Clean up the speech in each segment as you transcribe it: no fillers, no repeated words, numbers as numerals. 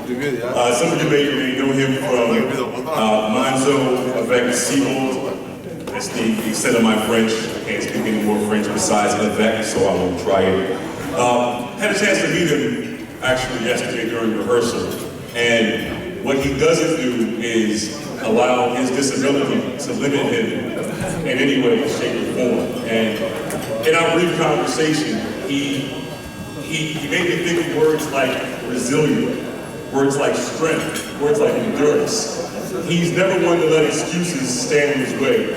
Some of you may know him from Manzo avec Simon. That's the extent of my French. I can't speak any more French besides avec, so I won't try it. Had a chance to meet him actually yesterday during rehearsal. And what he doesn't do is allow his disability to limit him in any way, shape, or form. And in our brief conversation, he made me think of words like resilient, words like strength, words like endurance. He's never one to let excuses stand in his way.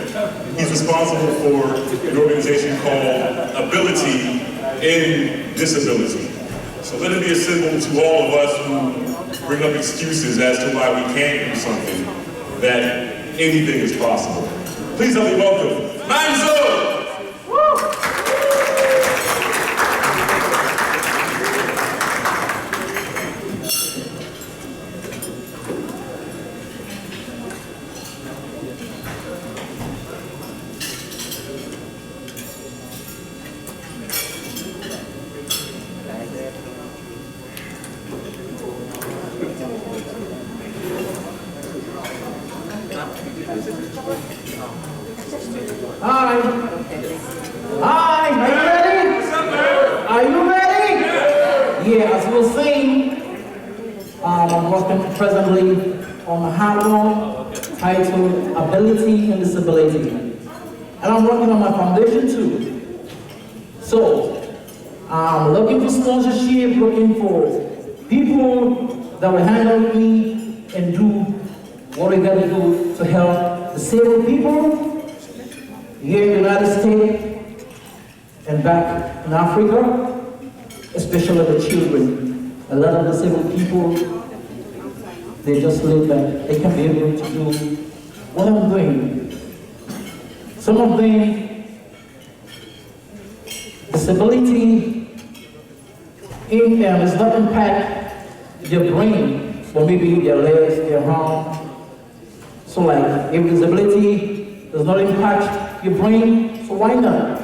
He's responsible for an organization called Ability in Disability. So let it be a symbol to all of us who bring up excuses as to why we can't do something, that anything is possible. Please help me welcome Manzo! Hi. Hi, are you ready? Are you ready? Yeah, as we were saying, I'm working presently on a album titled Ability and Disability. And I'm working on my foundation too. So, I'm looking for sponsorship, looking for people that will handle me and do what we gotta do to help disabled people here in the United States and back in Africa, especially the children. A lot of disabled people, they just live back. They can be able to do what I'm doing. Some of them, disability does not impact their brain, but maybe their legs, their arm. So like, if disability does not impact your brain, so why not?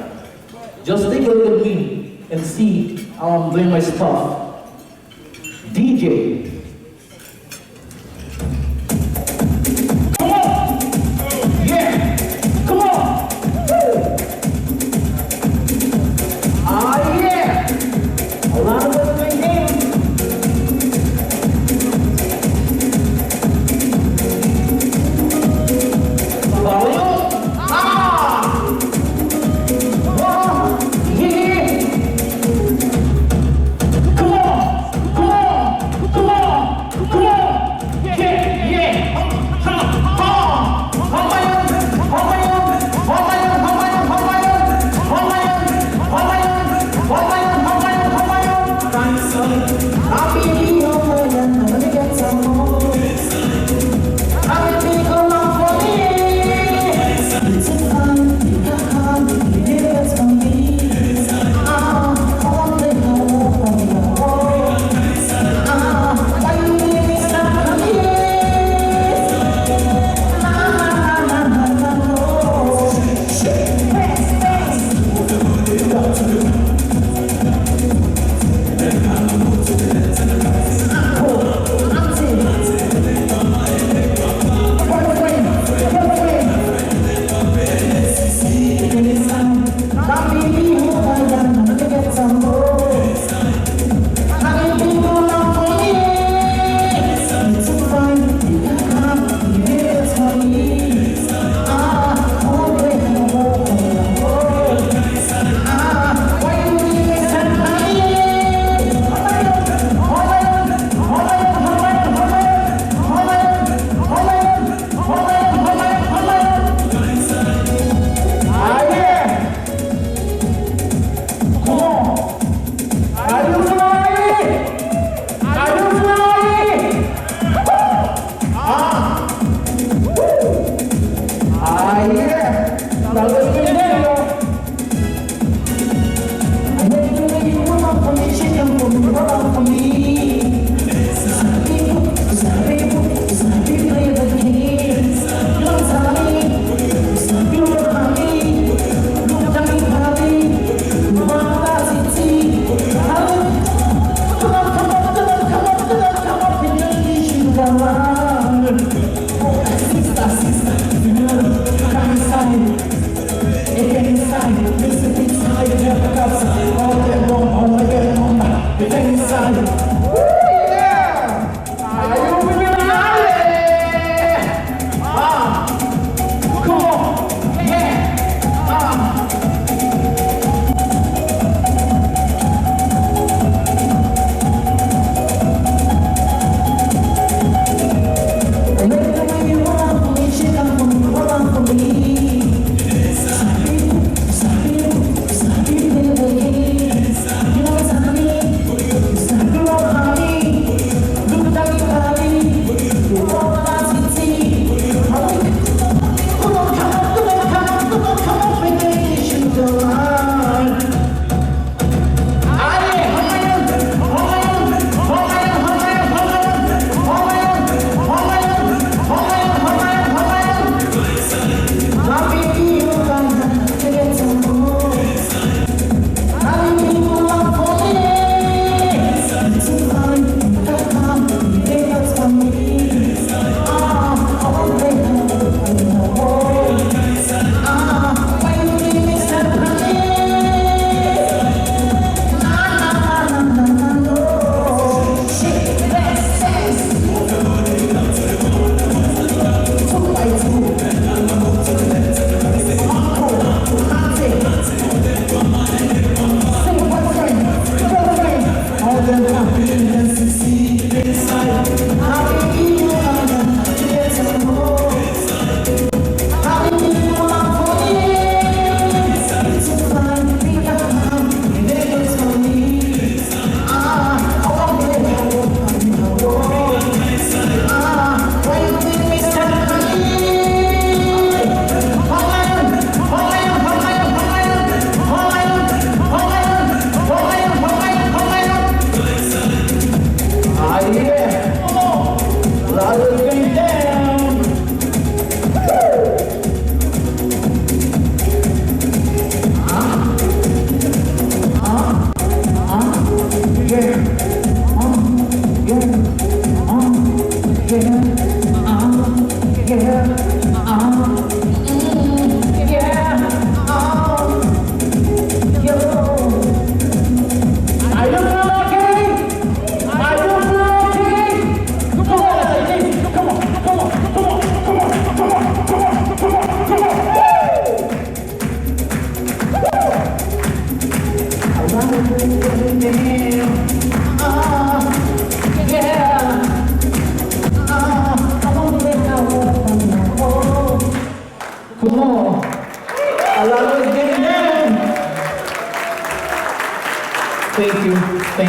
Just take a look at me and see how I'm doing my stuff. DJ. Come on! Yeah! Come on! Woo! Ah, yeah! A lot of us doing games.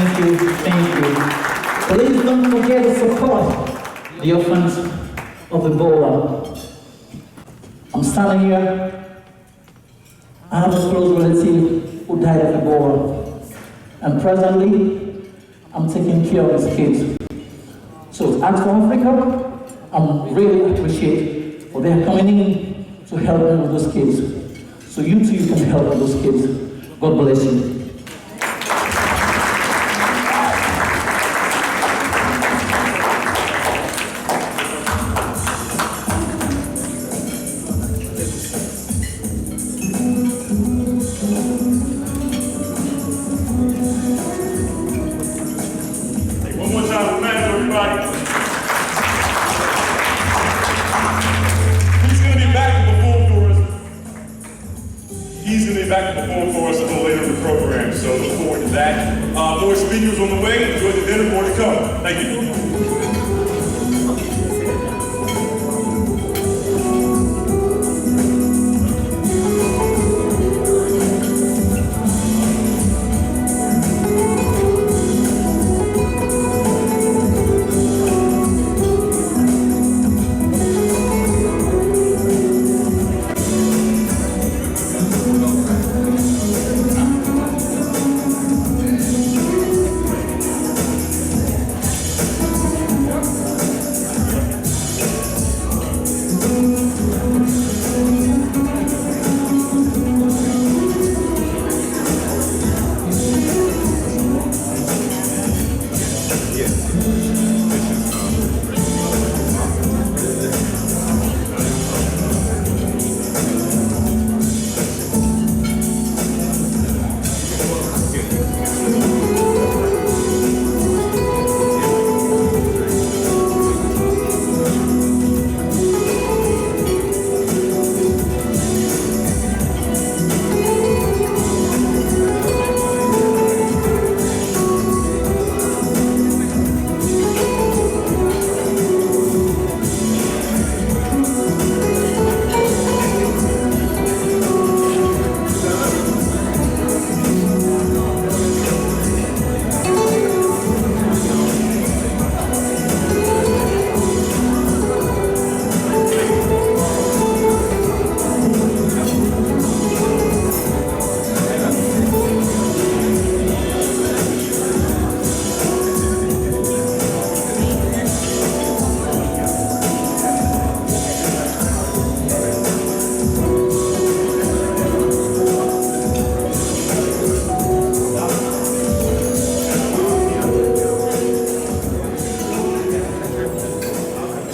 Thank you, thank you. Please don't forget to support the orphans of Ebola. I'm standing here. I have a close relative who died of Ebola. And presently, I'm taking care of his kids. So, as for Africa, I'm really appreciate for their coming in to help me with those kids. So you too, you can help with those kids. God bless you. One more time for Matt, everybody. He's going to be back to perform for us. He's going to be back to perform for us a little later in the program, so look forward to that. More speakers on the way. Enjoy the dinner, more to come. Thank you.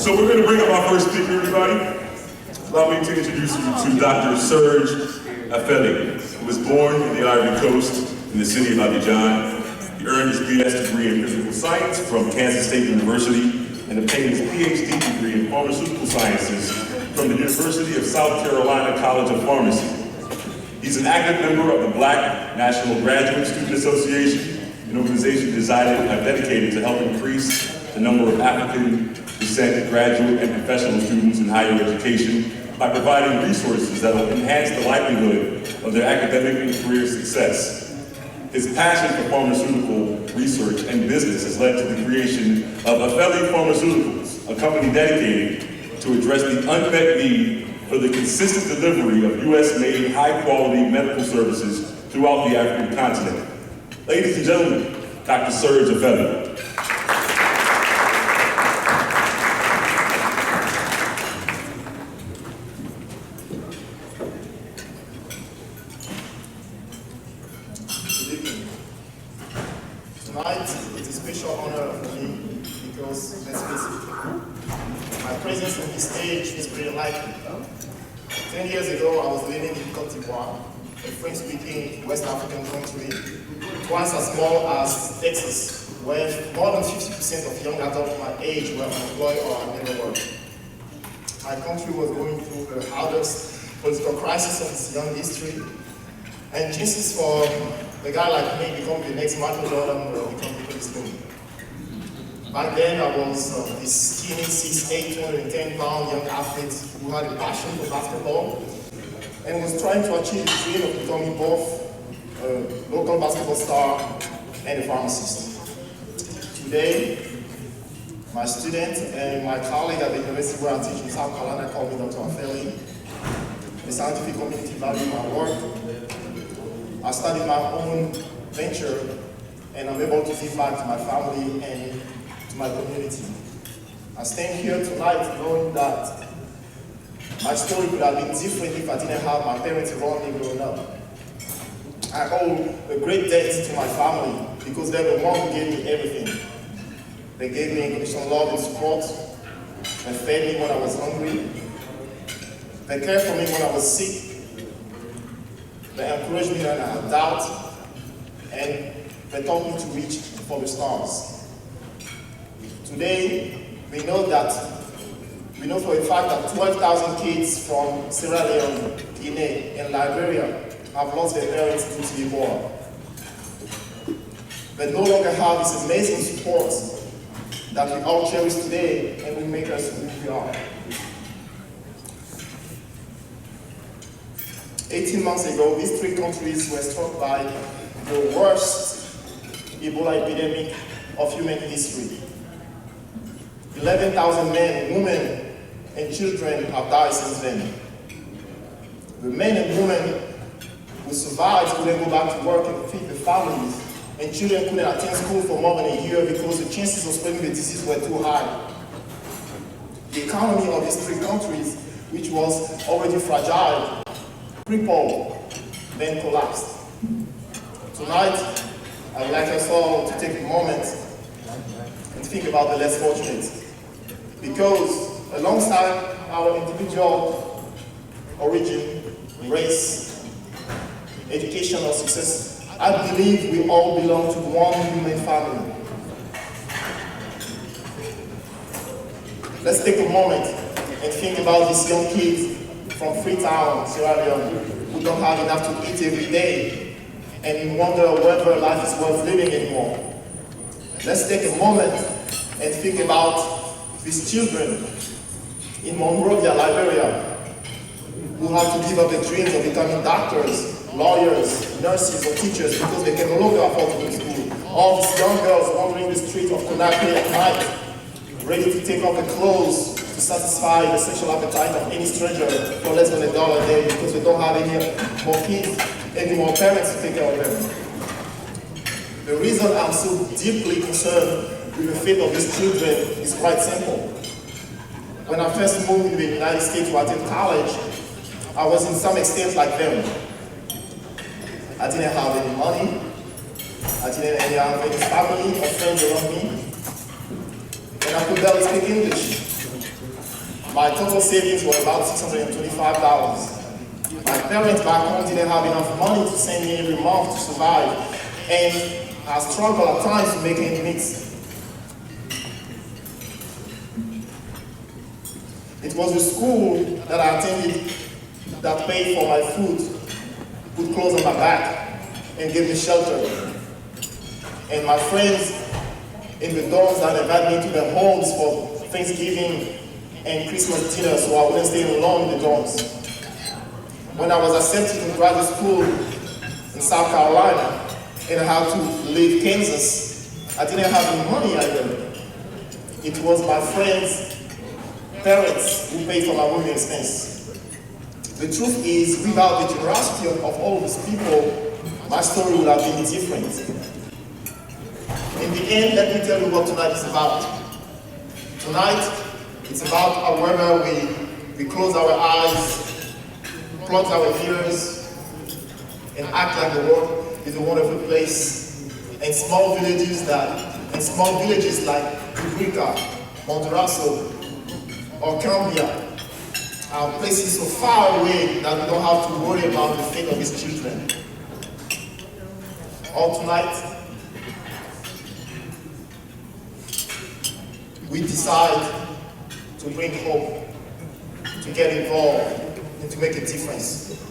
So we're going to bring up our first speaker, everybody. Allow me to introduce you to Dr. Serge Affeli, who was born in the Ivory Coast in the city of Abidjan. He earned his BS degree in physical science from Kansas State University and obtained his PhD degree in pharmaceutical sciences from the University of South Carolina College of Pharmacy. He's an active member of the Black National Graduate Student Association, an organization dedicated to help increase the number of African descent graduate and professional students in higher education by providing resources that will enhance the likelihood of their academic and career success. His passion for pharmaceutical research and business has led to the creation of Affeli Pharmaceuticals, a company dedicated to address the unmet need for the consistent delivery of US-made high-quality medical services throughout the African continent. Ladies and gentlemen, Dr. Serge Affeli. Tonight, it's a special honor for me because, let's face it, my presence on this stage is pretty likely. 10 years ago, I was living in Cote d'Ivoire, a French-speaking West African country, twice as small as Texas, where more than 50% of young adults my age were unemployed or had never worked. My country was going through the hardest political crisis of its young history, and chances for a guy like me become the next Michael Jordan will become the policeman. Back then, I was this skinny 6'8", 210-pound young athlete who had a passion for basketball and was trying to achieve the dream of becoming both a local basketball star and a pharmacist. Today, my student and my colleague at the university where I teach in South Carolina call me Dr. Afeli. The scientific community value my work. I started my own venture, and I'm able to give back to my family and to my community. I stand here tonight knowing that my story could have been different if I didn't have my parents around me growing up. I owe a great debt to my family because they're the one who gave me everything. They gave me unconditional love and support. They fed me when I was hungry. They cared for me when I was sick. They encouraged me when I had doubt. And they taught me to reach for the stars. Today, we know for a fact that 12,000 kids from Sierra Leone, Guinea, and Liberia have lost their parents due to Ebola. They no longer have this amazing support that we all cherish today and will make us who we are. 18 months ago, these three countries were struck by the worst Ebola epidemic of human history. 11,000 men, women, and children have died since then. The men and women who survived couldn't go back to work and feed their families, and children couldn't attend school for more than a year because the chances of spreading the disease were too high. The economy of these three countries, which was already fragile, crippled, then collapsed. Tonight, I would like us all to take a moment and think about the less fortunate. Because alongside our individual origin, race, education, or success, I believe we all belong to one human family. Let's take a moment and think about these young kids from Freetown, Sierra Leone, who don't have enough to eat every day and wonder whether life is worth living anymore. Let's take a moment and think about these children in Monrovia, Liberia, who have to give up their dreams of becoming doctors, lawyers, nurses, or teachers because they can no longer afford to go to school. All these young girls wandering the streets of Conakry at night, ready to take off their clothes to satisfy the sexual appetite of any stranger for less than $1 a day because they don't have any more kids, any more parents to take care of them. The reason I'm so deeply concerned with the fate of these children is quite simple. When I first moved to the United States to attend college, I was in some extent like them. I didn't have any money. I didn't have any family or friends around me. And I could barely speak English. My total savings were about $625. My parents back home didn't have enough money to send me every month to survive. And I struggled at times to make ends meet. It was the school that I attended that paid for my food, put clothes on my back, and gave me shelter. And my friends in the dorms that invited me to their homes for Thanksgiving and Christmas dinner so I wouldn't stay alone in the dorms. When I was accepted in graduate school in South Carolina and I had to leave Kansas, I didn't have any money either. It was my friends' parents who paid for my moving expense. The truth is, without the generosity of all these people, my story would have been different. In the end, let me tell you what tonight is about. Tonight, it's about whether we close our eyes, plug our ears, and act like the world is a wonderful place. And small villages like Ibrica, Monterasso, or Cambia are places so far away that we don't have to worry about the fate of these children. All tonight, we decide to bring hope, to get involved, and to make a difference.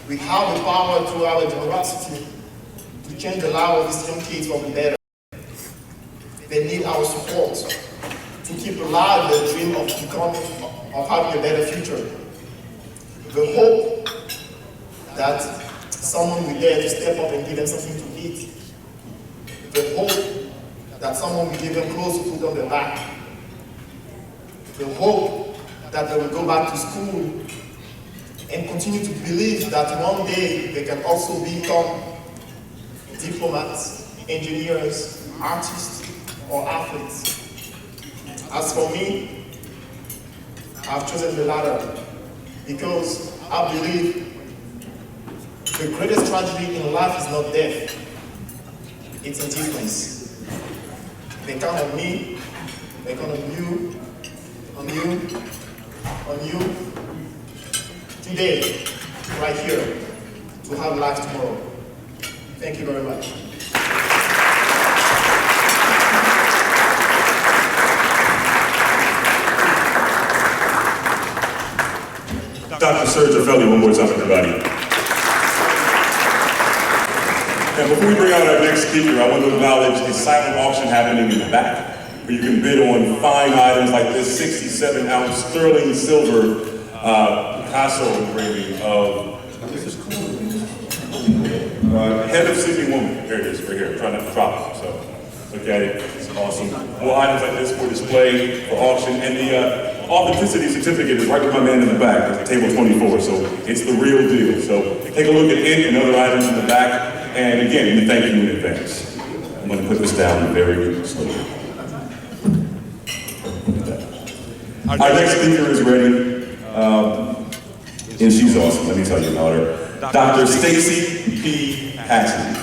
We have the power through our generosity to change the life of these young kids for the better. They need our support to keep alive their dream of having a better future. The hope that someone will dare to step up and give them something to eat. The hope that someone will give them clothes to put on their back. The hope that they will go back to school and continue to believe that one day they can also become diplomats, engineers, artists, or athletes. As for me, I've chosen the latter because I believe the greatest tragedy in life is not death, it's indifference. They count on me, they count on you, on you, on you, today, right here, to have life tomorrow. Thank you very much. Dr. Serge Felly, one more time, everybody. And before we bring out our next speaker, I want to acknowledge the silent auction happening in the back, where you can bid on fine items like this 67-ounce sterling silver Picasso engraving of Head of Sleeping Woman. There it is, right here. I'm trying not to drop it, so look at it. It's awesome. More items like this for display, for auction, and the authenticity certificate is right with my man in the back at table 24, so it's the real deal. So take a look at it and other items in the back, and again, we thank you in advance. I'm going to put this down very slowly. Our next speaker is ready, and she's awesome, let me tell you about her. Dr. Stacy P. Patton,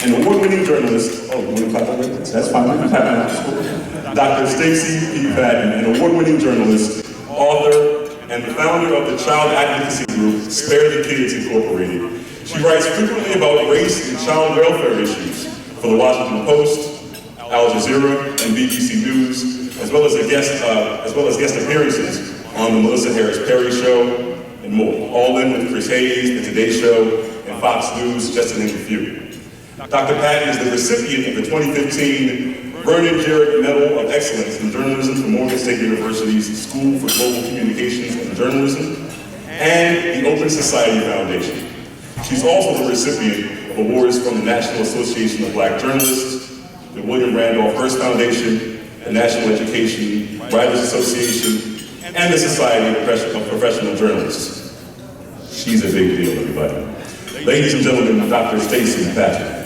an award-winning journalist. Oh, you want to clap already? That's fine, we can clap after school. Dr. Stacy P. Patton, an award-winning journalist, author, and the founder of the child advocacy group, Spare the Kids Incorporated. She writes frequently about race and child welfare issues for the Washington Post, Al Jazeera, and BBC News, as well as guest appearances on the Melissa Harris Perry Show and more. All In with Chris Hayes, The Today Show, and Fox News, just to name a few. Dr. Patton is the recipient of the 2015 Vernon Jarrett Medal of Excellence in Journalism from Morgan State University's School for Global Communications and Journalism, and the Open Society Foundation. She's also the recipient of awards from the National Association of Black Journalists, the William Randolph Hearst Foundation, the National Education Writers Association, and the Society of Professional Journalists. She's a big deal, everybody. Ladies and gentlemen, Dr. Stacy Patton.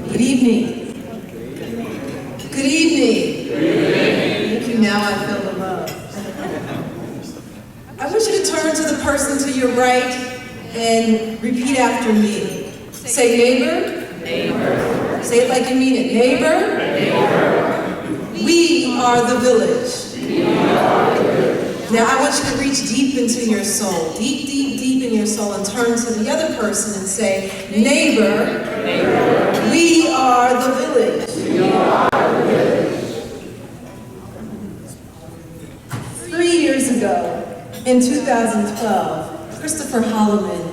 Good evening. Good evening. Thank you. Now I feel the love. I want you to turn to the person to your right and repeat after me. Say neighbor. Neighbor. Say it like you mean it. Neighbor. Neighbor. We are the village. We are the village. Now I want you to reach deep into your soul. Deep, deep, deep in your soul, and turn to the other person and say, neighbor. Neighbor. We are the village. We are the village. 3 years ago, in 2012, Christopher Holloman,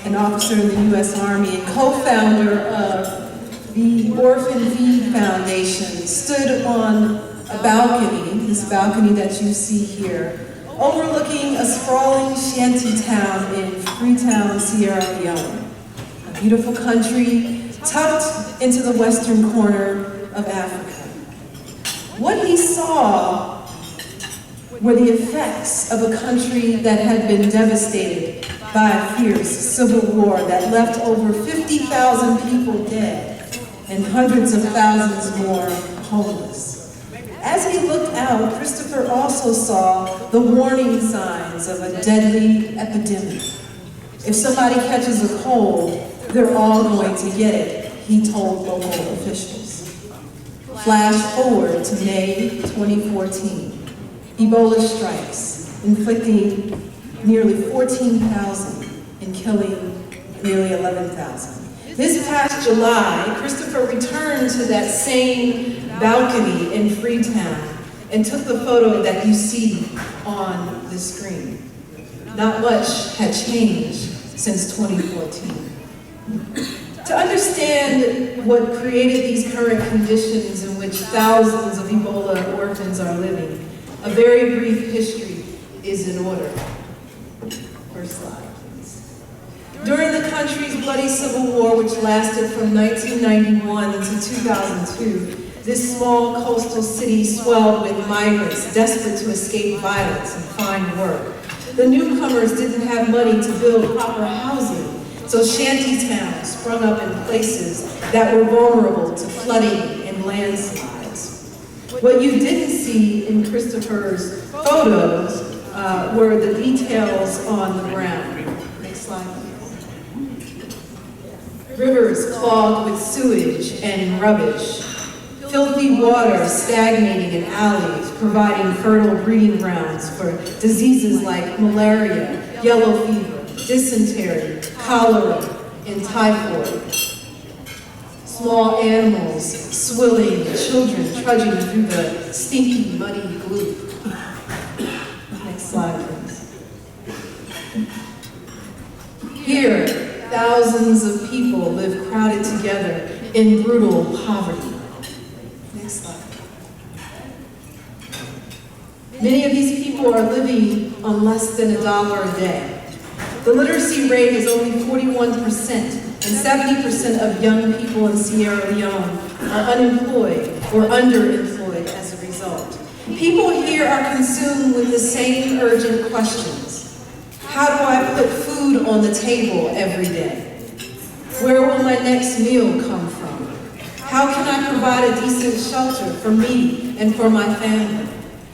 an officer in the U.S. Army and co-founder of the Orphan Feed Foundation, stood on a balcony, this balcony that you see here, overlooking a sprawling shanty town in Freetown, Sierra Leone, a beautiful country tucked into the western corner of Africa. What he saw were the effects of a country that had been devastated by a fierce civil war that left over 50,000 people dead and hundreds of thousands more homeless. As he looked out, Christopher also saw the warning signs of a deadly epidemic. If somebody catches a cold, they're all going to get it, he told local officials. Flash forward to May 2014. Ebola strikes, inflicting nearly 14,000 and killing nearly 11,000. This past July, Christopher returned to that same balcony in Freetown and took the photo that you see on the screen. Not much had changed since 2014. To understand what created these current conditions in which thousands of Ebola orphans are living, a very brief history is in order. First slide, please. During the country's bloody civil war, which lasted from 1991 to 2002, this small coastal city swelled with migrants desperate to escape violence and find work. The newcomers didn't have money to build proper housing, so shanty towns sprung up in places that were vulnerable to flooding and landslides. What you didn't see in Christopher's photos were the details on the ground. Next slide, please. Rivers clogged with sewage and rubbish. Filthy water stagnating in alleys, providing fertile breeding grounds for diseases like malaria, yellow fever, dysentery, cholera, and typhoid. Small animals swilling, children trudging through the stinky, muddy glue. Next slide, please. Here, thousands of people live crowded together in brutal poverty. Next slide. Many of these people are living on less than $1 a day. The literacy rate is only 41%, and 70% of young people in Sierra Leone are unemployed or underemployed as a result. People here are consumed with the same urgent questions. How do I put food on the table every day? Where will my next meal come from? How can I provide a decent shelter for me and for my family?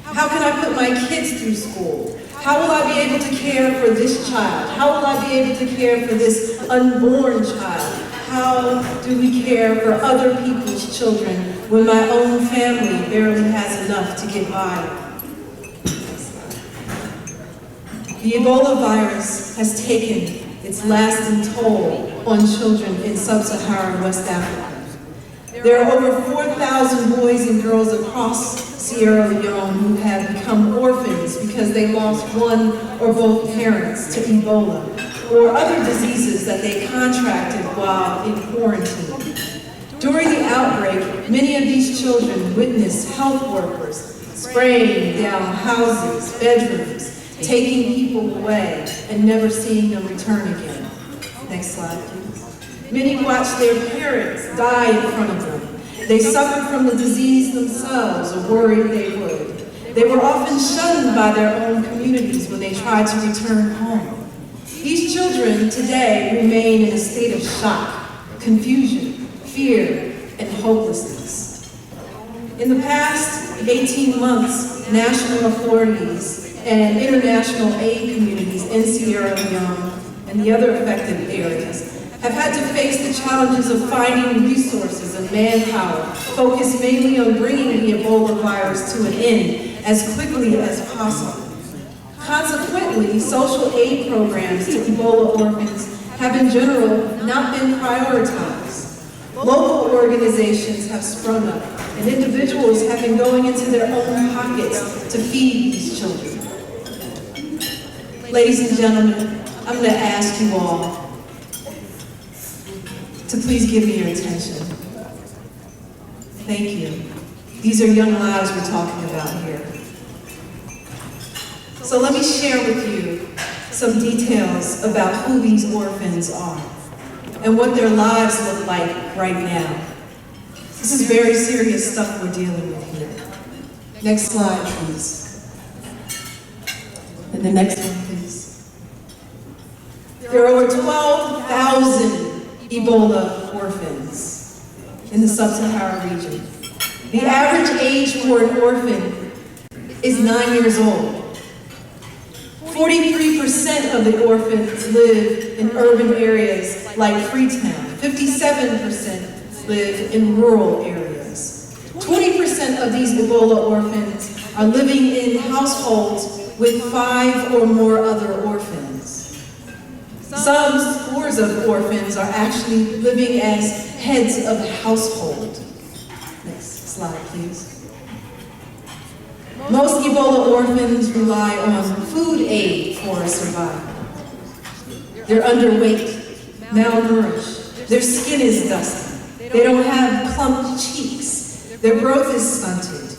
How can I put my kids through school? How will I be able to care for this child? How will I be able to care for this unborn child? How do we care for other people's children when my own family barely has enough to get by? The Ebola virus has taken its lasting toll on children in sub-Saharan West Africa. There are over 4,000 boys and girls across Sierra Leone who have become orphans because they lost one or both parents to Ebola or other diseases that they contracted while in quarantine. During the outbreak, many of these children witnessed health workers spraying down houses, bedrooms, taking people away, and never seeing them return again. Next slide, please. Many watched their parents die in front of them. They suffered from the disease themselves or worried they would. They were often shunned by their own communities when they tried to return home. These children today remain in a state of shock, confusion, fear, and hopelessness. In the past 18 months, national authorities and international aid communities in Sierra Leone and the other affected areas have had to face the challenges of finding resources and manpower focused mainly on bringing the Ebola virus to an end as quickly as possible. Consequently, social aid programs to Ebola orphans have in general not been prioritized. Local organizations have sprung up, and individuals have been going into their own pockets to feed these children. Ladies and gentlemen, I'm going to ask you all to please give me your attention. Thank you. These are young lives we're talking about here. So let me share with you some details about who these orphans are and what their lives look like right now. This is very serious stuff we're dealing with here. Next slide, please. And the next one, please. There are over 12,000 Ebola orphans in the sub-Saharan region. The average age for an orphan is 9 years old. 43% of the orphans live in urban areas like Freetown. 57% live in rural areas. 20% of these Ebola orphans are living in households with 5 or more other orphans. Some scores of orphans are actually living as heads of household. Next slide, please. Most Ebola orphans rely on food aid for survival. They're underweight, malnourished. Their skin is dusty. They don't have plump cheeks. Their growth is stunted.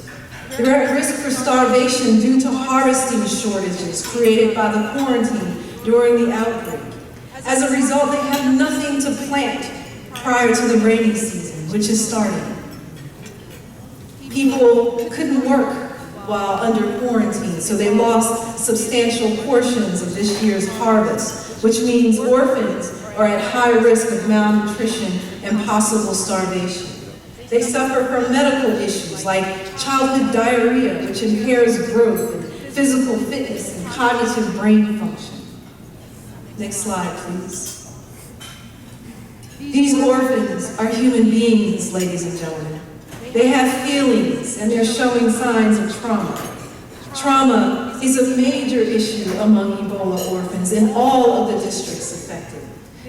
They're at risk for starvation due to harvesting shortages created by the quarantine during the outbreak. As a result, they have nothing to plant prior to the rainy season, which is starting. People couldn't work while under quarantine, so they lost substantial portions of this year's harvest, which means orphans are at high risk of malnutrition and possible starvation. They suffer from medical issues like childhood diarrhea, which impairs growth and physical fitness and cognitive brain function. Next slide, please. These orphans are human beings, ladies and gentlemen. They have feelings and they're showing signs of trauma. Trauma is a major issue among Ebola orphans in all of the districts affected.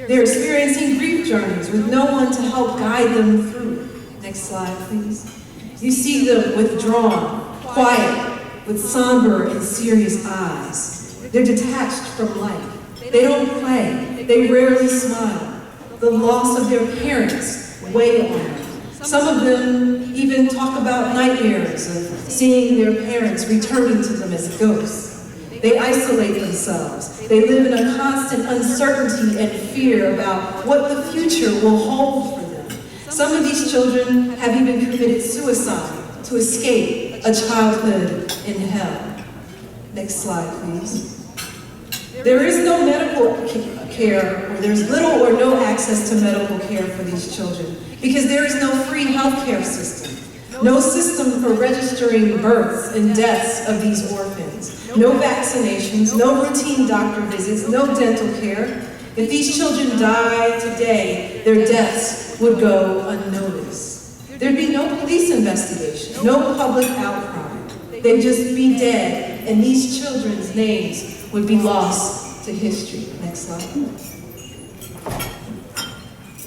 They're experiencing grief journeys with no one to help guide them through. Next slide, please. You see them withdrawn, quiet, with somber and serious eyes. They're detached from life. They don't play. They rarely smile. The loss of their parents weigh on them. Some of them even talk about nightmares of seeing their parents returning to them as ghosts. They isolate themselves. They live in a constant uncertainty and fear about what the future will hold for them. Some of these children have even committed suicide to escape a childhood in hell. Next slide, please. There is no medical care, or there's little or no access to medical care for these children because there is no free healthcare system. No system for registering births and deaths of these orphans. No vaccinations, no routine doctor visits, no dental care. If these children die today, their deaths would go unnoticed. There'd be no police investigation, no public outcry. They'd just be dead, and these children's names would be lost to history. Next slide.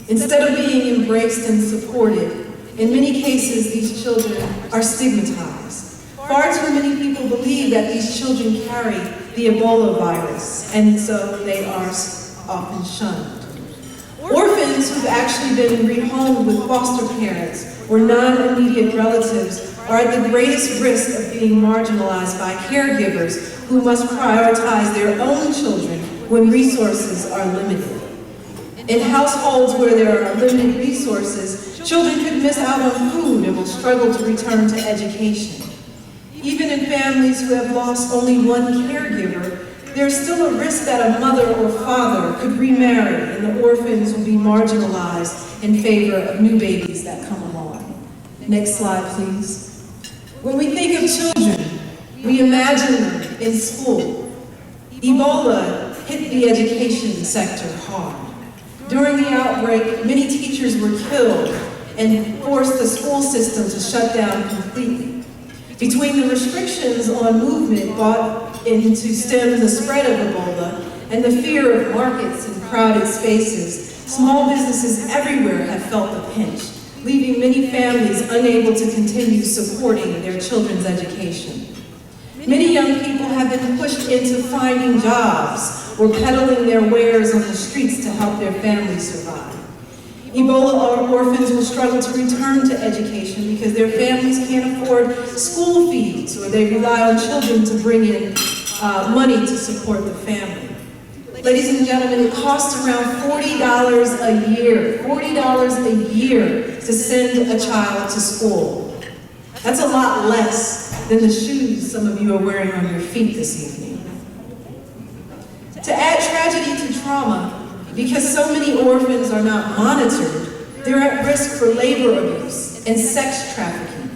Instead of being embraced and supported, in many cases, these children are stigmatized. Far too many people believe that these children carry the Ebola virus, and so they are often shunned. Orphans who've actually been rehomed with foster parents or non-immediate relatives are at the greatest risk of being marginalized by caregivers who must prioritize their own children when resources are limited. In households where there are limited resources, children could miss out on food and will struggle to return to education. Even in families who have lost only one caregiver, there's still a risk that a mother or father could remarry and the orphans will be marginalized in favor of new babies that come along. Next slide, please. When we think of children, we imagine them in school. Ebola hit the education sector hard. During the outbreak, many teachers were killed and forced the school system to shut down completely. Between the restrictions on movement brought in to stem the spread of Ebola and the fear of markets and crowded spaces, small businesses everywhere have felt the pinch, leaving many families unable to continue supporting their children's education. Many young people have been pushed into finding jobs or peddling their wares on the streets to help their families survive. Ebola orphans will struggle to return to education because their families can't afford school fees or they rely on children to bring in money to support the family. Ladies and gentlemen, it costs around $40 a year, $40 a year to send a child to school. That's a lot less than the shoes some of you are wearing on your feet this evening. To add tragedy to trauma, because so many orphans are not monitored, they're at risk for labor abuse and sex trafficking.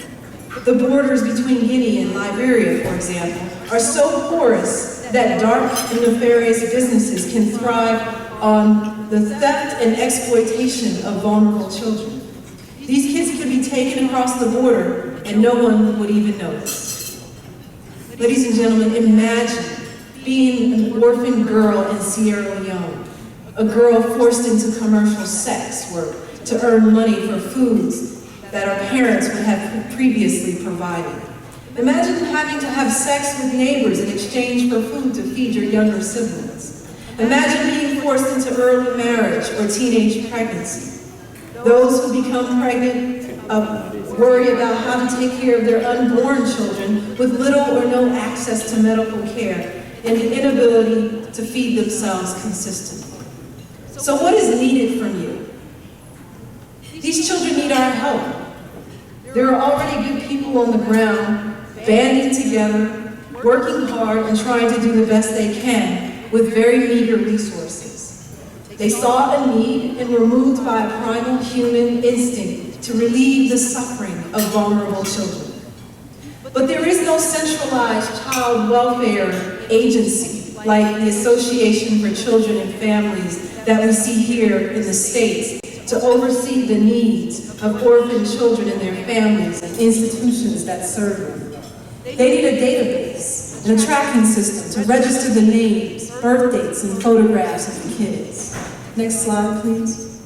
The borders between Guinea and Liberia, for example, are so porous that dark and nefarious businesses can thrive on the theft and exploitation of vulnerable children. These kids could be taken across the border and no one would even notice. Ladies and gentlemen, imagine being an orphan girl in Sierra Leone, a girl forced into commercial sex work to earn money for foods that our parents would have previously provided. Imagine having to have sex with neighbors in exchange for food to feed your younger siblings. Imagine being forced into early marriage or teenage pregnancy. Those who become pregnant worry about how to take care of their unborn children with little or no access to medical care and the inability to feed themselves consistently. So what is needed from you? These children need our help. There are already good people on the ground, banding together, working hard and trying to do the best they can with very meager resources. They saw a need and were moved by a primal human instinct to relieve the suffering of vulnerable children. But there is no centralized child welfare agency like the Association for Children and Families that we see here in the States to oversee the needs of orphan children and their families and institutions that serve them. They need a database and a tracking system to register the names, birth dates, and photographs of the kids. Next slide, please.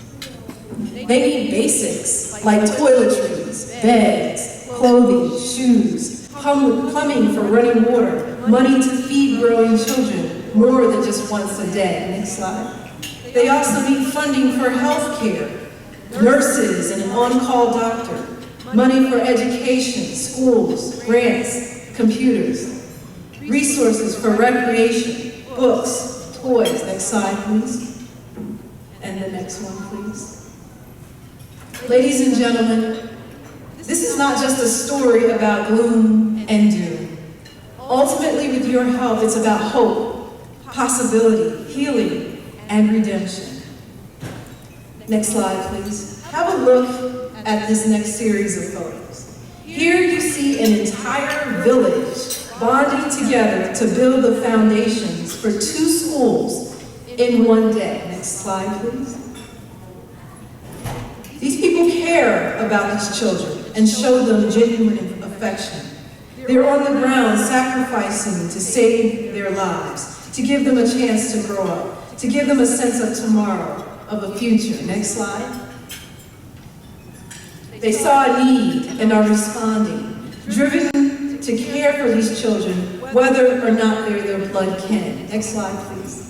They need basics like toiletries, beds, clothing, shoes, plumbing for running water, money to feed growing children more than just once a day. Next slide. They also need funding for health care, nurses and an on-call doctor, money for education, schools, grants, computers, resources for recreation, books, toys. Next slide, please. And the next one, please. Ladies and gentlemen, this is not just a story about gloom and doom. Ultimately, with your help, it's about hope, possibility, healing, and redemption. Next slide, please. Have a look at this next series of photos. Here you see an entire village bonding together to build the foundations for 2 schools in one day. Next slide, please. These people care about these children and show them genuine affection. They're on the ground sacrificing to save their lives, to give them a chance to grow up, to give them a sense of tomorrow, of a future. Next slide. They saw a need and are responding, driven to care for these children, whether or not they're their blood kin. Next slide, please.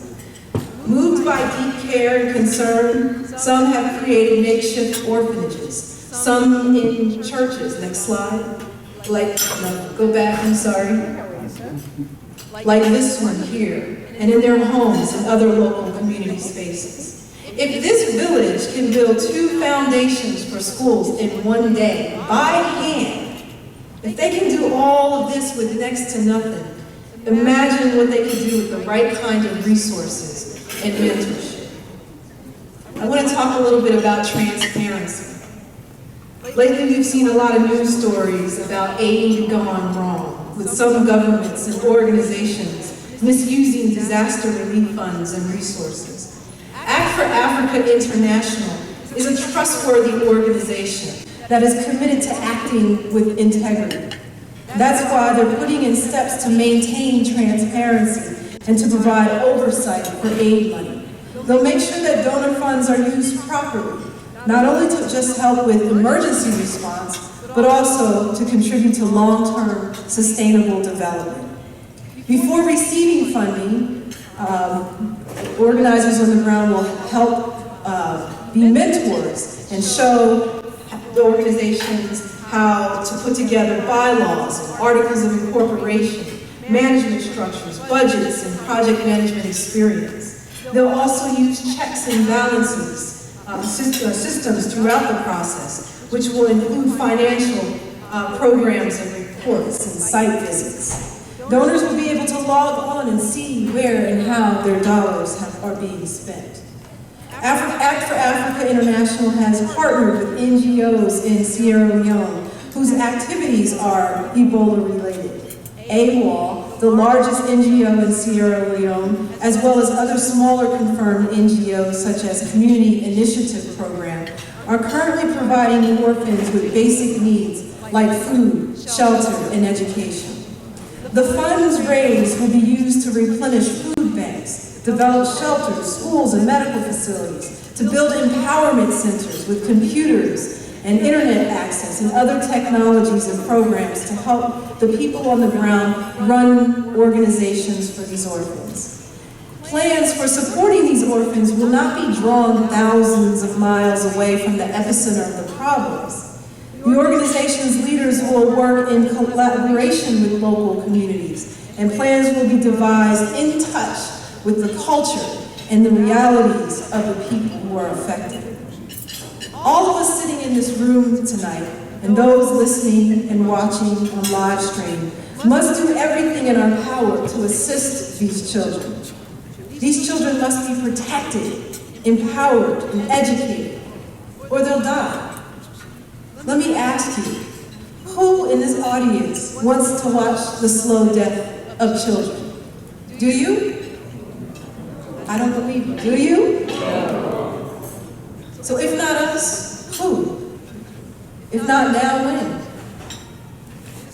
Moved by deep care and concern, some have created makeshift orphanages, some in churches. Next slide. Go back, I'm sorry. Like this one here, and in their homes and other local community spaces. If this village can build 2 foundations for schools in one day, by hand, if they can do all of this with next to nothing, imagine what they could do with the right kind of resources and mentorship. I want to talk a little bit about transparency. Lately, we've seen a lot of news stories about aid gone wrong, with some governments and organizations misusing disaster relief funds and resources. Act for Africa International is a trustworthy organization that is committed to acting with integrity. That's why they're putting in steps to maintain transparency and to provide oversight for aid money. They'll make sure that donor funds are used properly, not only to just help with emergency response, but also to contribute to long-term sustainable development. Before receiving funding, organizers on the ground will help be mentors and show the organizations how to put together bylaws, articles of incorporation, management structures, budgets, and project management experience. They'll also use checks and balances systems throughout the process, which will include financial programs and reports and site visits. Donors will be able to log on and see where and how their dollars are being spent. Act for Africa International has partnered with NGOs in Sierra Leone whose activities are Ebola related. AWOL, the largest NGO in Sierra Leone, as well as other smaller confirmed NGOs such as Community Initiative Program, are currently providing orphans with basic needs like food, shelter, and education. The funds raised will be used to replenish food banks, develop shelters, schools, and medical facilities, to build empowerment centers with computers and internet access and other technologies and programs to help the people on the ground run organizations for these orphans. Plans for supporting these orphans will not be drawn thousands of miles away from the epicenter of the problems. The organization's leaders will work in collaboration with local communities, and plans will be devised in touch with the culture and the realities of the people who are affected. All of us sitting in this room tonight, and those listening and watching on live stream, must do everything in our power to assist these children. These children must be protected, empowered, and educated, or they'll die. Let me ask you, who in this audience wants to watch the slow death of children? Do you? I don't believe you. Do you? So if not us, who? If not now, when?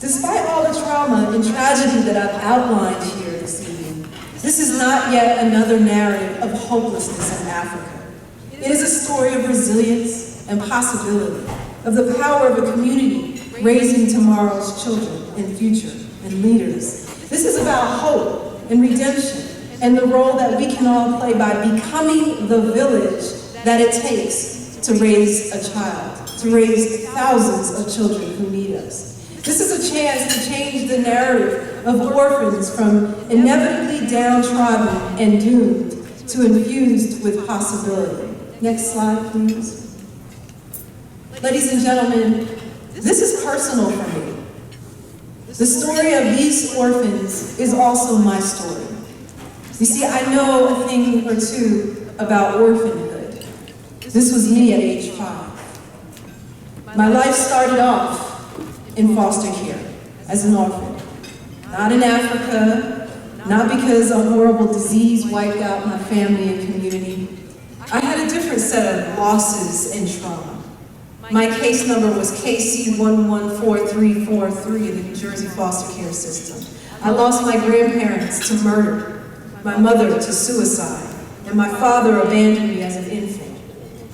Despite all the trauma and tragedy that I've outlined here this evening, this is not yet another narrative of hopelessness in Africa. It is a story of resilience and possibility, of the power of a community raising tomorrow's children and future and leaders. This is about hope and redemption and the role that we can all play by becoming the village that it takes to raise a child, to raise thousands of children who need us. This is a chance to change the narrative of orphans from inevitably downtrodden and doomed to infused with possibility. Next slide, please. Ladies and gentlemen, this is personal for me. The story of these orphans is also my story. You see, I know a thing or two about orphanhood. This was me at age 5. My life started off in foster care as an orphan. Not in Africa, not because a horrible disease wiped out my family and community. I had a different set of losses and trauma. My case number was KC 114343 in the New Jersey foster care system. I lost my grandparents to murder, my mother to suicide, and my father abandoned me as an infant.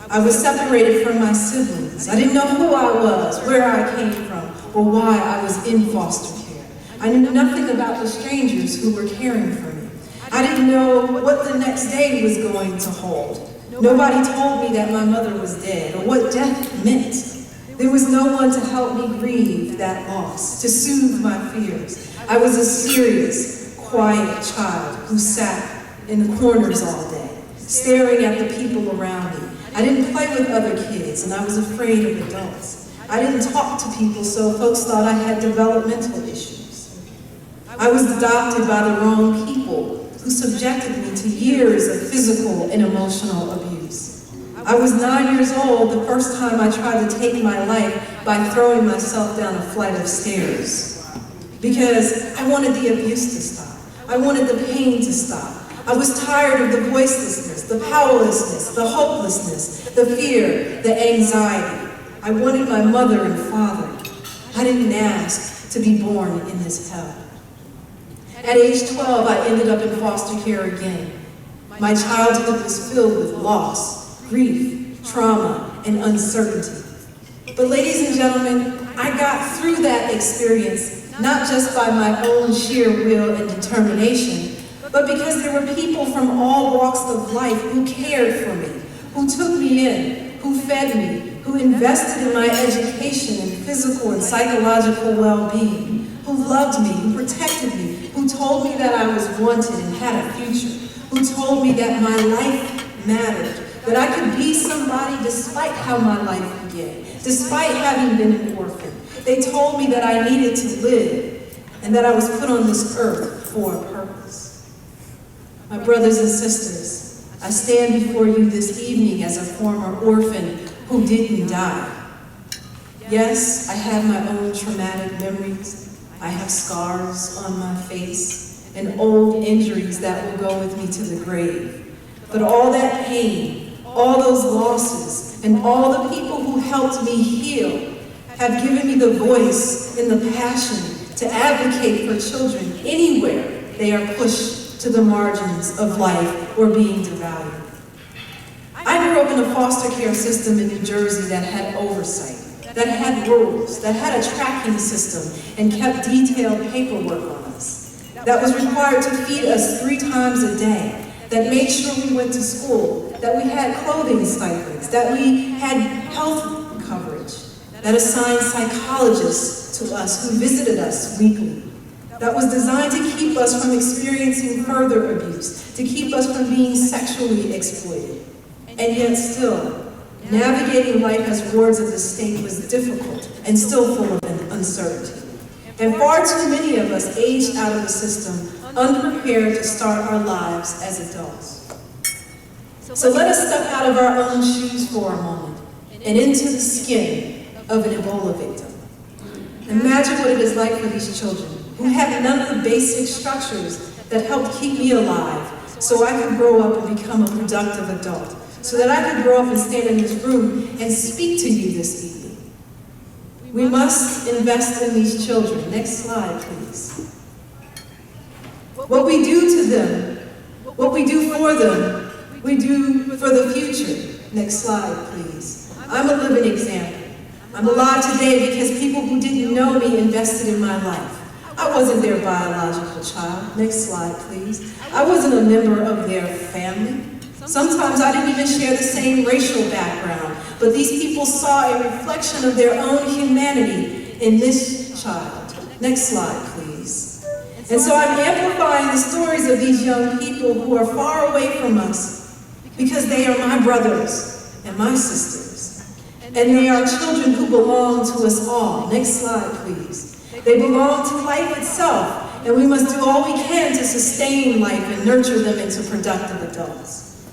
I was separated from my siblings. I didn't know who I was, where I came from, or why I was in foster care. I knew nothing about the strangers who were caring for me. I didn't know what the next day was going to hold. Nobody told me that my mother was dead, or what death meant. There was no one to help me grieve that loss, to soothe my fears. I was a serious, quiet child who sat in the corners all day, staring at the people around me. I didn't play with other kids, and I was afraid of adults. I didn't talk to people, so folks thought I had developmental issues. I was adopted by the wrong people who subjected me to years of physical and emotional abuse. I was 9 years old the first time I tried to take my life by throwing myself down a flight of stairs. Because I wanted the abuse to stop. I wanted the pain to stop. I was tired of the voicelessness, the powerlessness, the hopelessness, the fear, the anxiety. I wanted my mother and father. I didn't ask to be born in this hell. At age 12, I ended up in foster care again. My childhood was filled with loss, grief, trauma, and uncertainty. But ladies and gentlemen, I got through that experience not just by my own sheer will and determination, but because there were people from all walks of life who cared for me, who took me in, who fed me, who invested in my education and physical and psychological well-being, who loved me, who protected me, who told me that I was wanted and had a future, who told me that my life mattered, that I could be somebody despite how my life began, despite having been an orphan. They told me that I needed to live and that I was put on this earth for a purpose. My brothers and sisters, I stand before you this evening as a former orphan who didn't die. Yes, I have my own traumatic memories. I have scars on my face and old injuries that will go with me to the grave. But all that pain, all those losses, and all the people who helped me heal have given me the voice and the passion to advocate for children anywhere they are pushed to the margins of life or being devalued. I grew up in a foster care system in New Jersey that had oversight, that had rules, that had a tracking system and kept detailed paperwork on us, that was required to feed us 3 times a day, that made sure we went to school, that we had clothing stipends, that we had health coverage, that assigned psychologists to us who visited us weekly, that was designed to keep us from experiencing further abuse, to keep us from being sexually exploited. And yet still, navigating life as wards of the state was difficult and still full of uncertainty. And far too many of us aged out of the system unprepared to start our lives as adults. So let us step out of our own shoes for a moment and into the skin of an Ebola victim. Imagine what it is like for these children who have none of the basic structures that helped keep me alive so I could grow up and become a productive adult, so that I could grow up and stand in this room and speak to you this evening. We must invest in these children. Next slide, please. What we do to them, what we do for them, we do for the future. Next slide, please. I'm a living example. I'm alive today because people who didn't know me invested in my life. I wasn't their biological child. Next slide, please. I wasn't a member of their family. Sometimes I didn't even share the same racial background, but these people saw a reflection of their own humanity in this child. Next slide, please. And so I'm amplifying the stories of these young people who are far away from us because they are my brothers and my sisters. And they are children who belong to us all. Next slide, please. They belong to life itself, and we must do all we can to sustain life and nurture them into productive adults.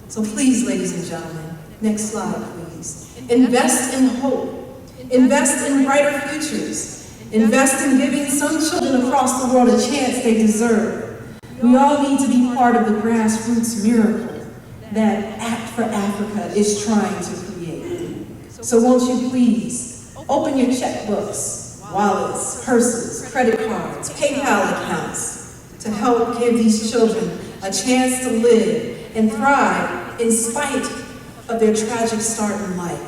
So please, ladies and gentlemen, next slide, please. Invest in hope. Invest in brighter futures. Invest in giving some children across the world a chance they deserve. We all need to be part of the grassroots miracle that Act for Africa is trying to create. So won't you please open your checkbooks, wallets, purses, credit cards, PayPal accounts to help give these children a chance to live and thrive in spite of their tragic start in life.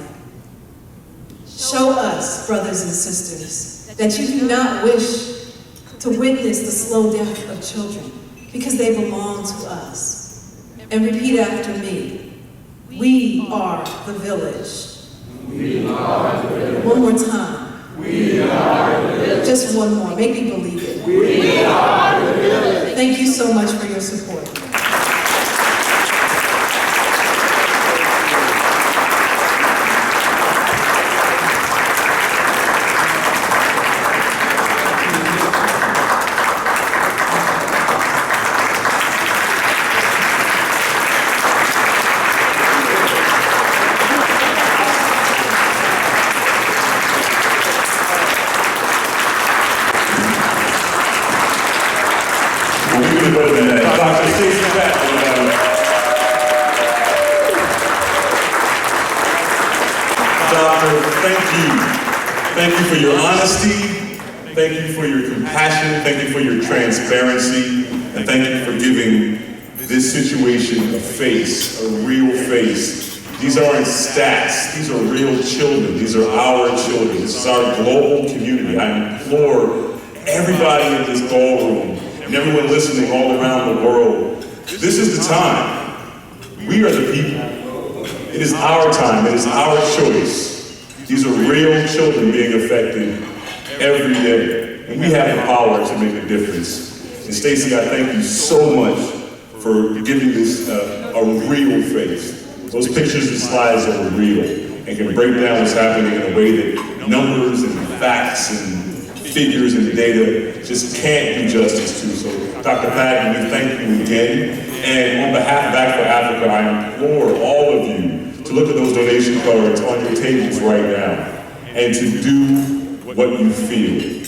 Show us, brothers and sisters, that you do not wish to witness the slow death of children because they belong to us. And repeat after me. We are the village. We are the village. One more time. We are the village. Just one more. Make me believe it. We are the village. Thank you so much for your support. Dr. Stacey Patton. Doctor, thank you. Thank you for your honesty. Thank you for your compassion. Thank you for your transparency. And thank you for giving this situation a face, a real face. These aren't stats. These are real children. These are our children. This is our global community. I implore everybody in this ballroom and everyone listening all around the world, this is the time. We are the people. It is our time. It is our choice. These are real children being affected every day, and we have the power to make a difference. And Stacey, I thank you so much for giving this a real face. Those pictures and slides are real and can break down what's happening in a way that numbers and facts and figures and data just can't do justice to. So, Dr. Patton, we thank you again. And on behalf of Act for Africa, I implore all of you to look at those donation cards on your tables right now and to do what you feel.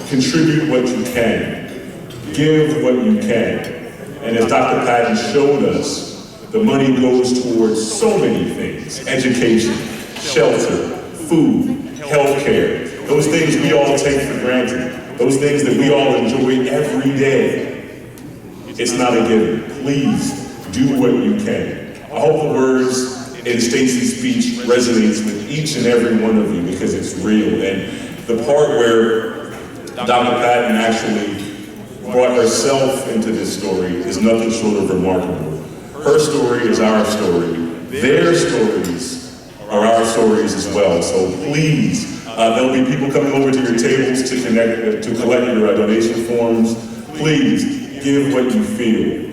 Contribute what you can. Give what you can. And as Dr. Patton showed us, the money goes towards so many things: education, shelter, food, healthcare. Those things we all take for granted. Those things that we all enjoy every day. It's not a given. Please do what you can. I hope the words in Stacey's speech resonates with each and every one of you because it's real. And the part where Dr. Patton actually brought herself into this story is nothing short of remarkable. Her story is our story. Their stories are our stories as well. So please, there'll be people coming over to your tables to collect your donation forms. Please, give what you feel.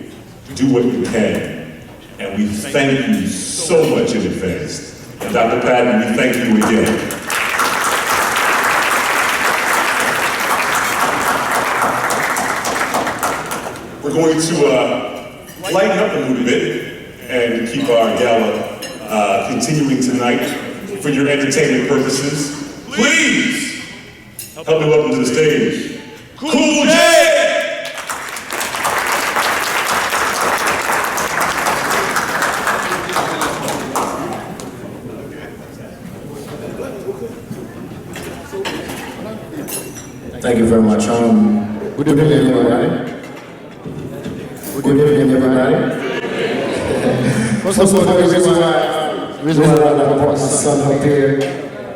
Do what you can. And we thank you so much in advance. And Dr. Patton, we thank you again. We're going to lighten up the mood a bit and keep our gala continuing tonight for your entertainment purposes. Please help me welcome to the stage, Cool J! Thank you very much. Good evening, everybody. Good evening, everybody. First of all, the reason why I brought my son up here,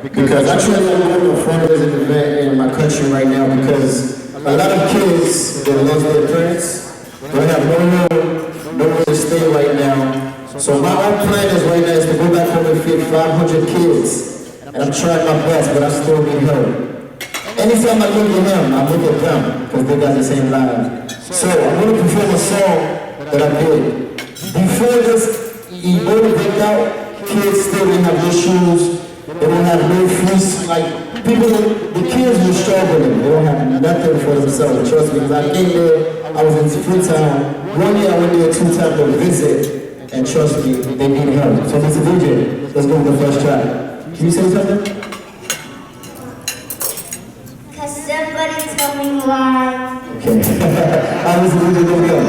because actually I'm having a fundraising event in my country right now because a lot of kids that lost their parents, they have nowhere to stay right now. So my own plan is right now is to go back home and feed 500 kids. And I'm trying my best, but I still need help. Anytime I look at them, I look at them because they got the same lives. So I'm going to perform a song that I did. Before this Ebola breakout, kids still didn't have their shoes. They don't have no fees. Like people, the kids were struggling. They don't have nothing for themselves. Trust me, because I came there, I was in Freetown. 1 year I went there 2 times to visit, and trust me, they need help. So Mr. DJ, let's go with the first track. Can you say something? Somebody tell me why. Okay. I was really good.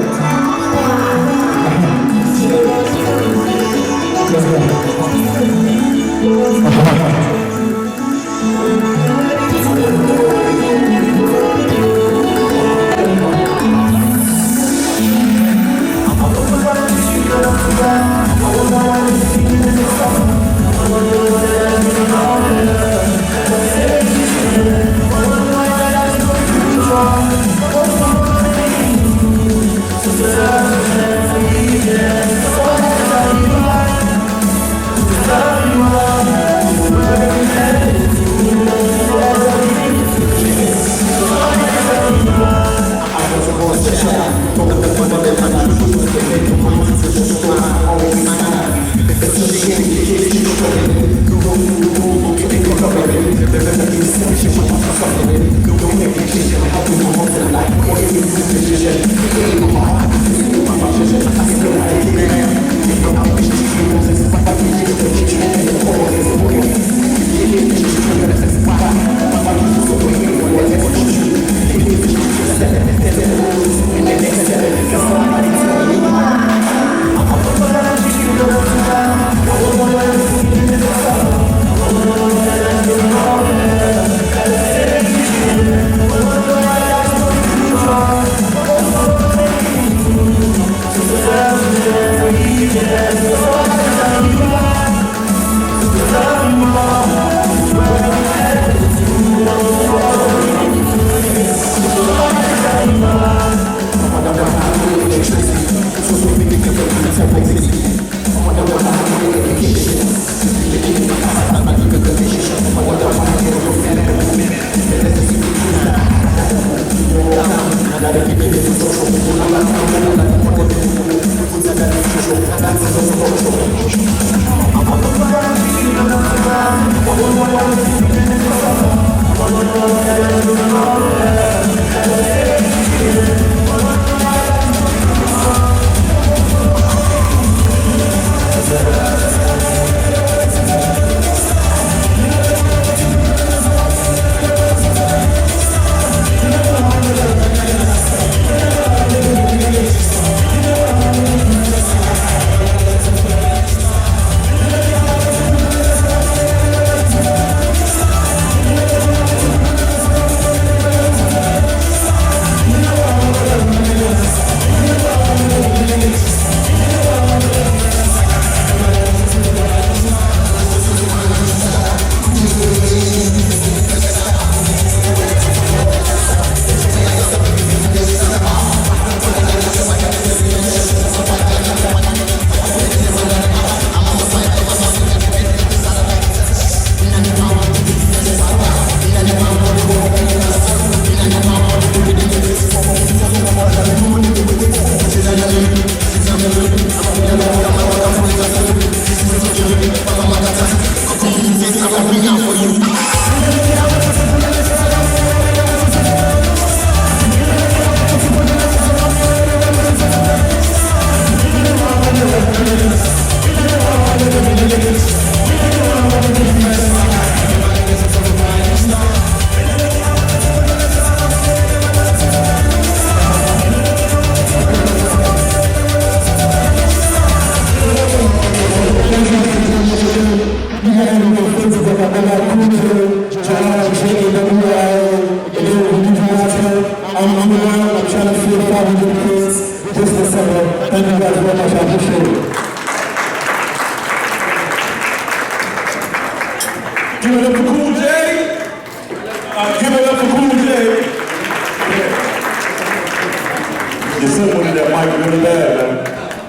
Your son wanted that mic really bad, man.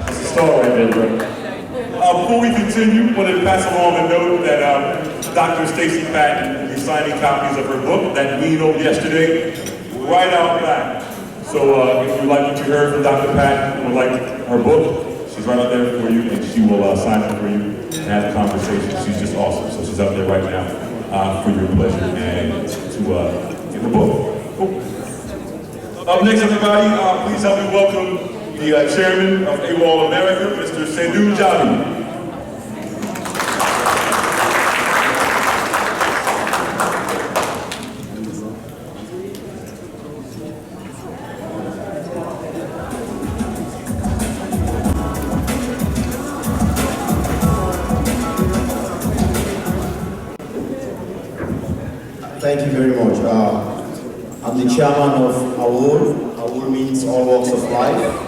That's a star right there, bro. Before we continue, I wanted to pass along a note that Dr. Stacy Patton will be signing copies of her book that we know yesterday, right out back. So if you'd like to be heard from Dr. Patton, would like her book, she's right out there for you, and she will sign it for you and have a conversation. She's just awesome. So she's up there right now for your pleasure and to get the book. Cool. Up next, everybody, please help me welcome the chairman of AWOL America, Mr. Sendhu Javi. Thank you very much. I'm the chairman of AWOL. AWOL means All Walks of Life.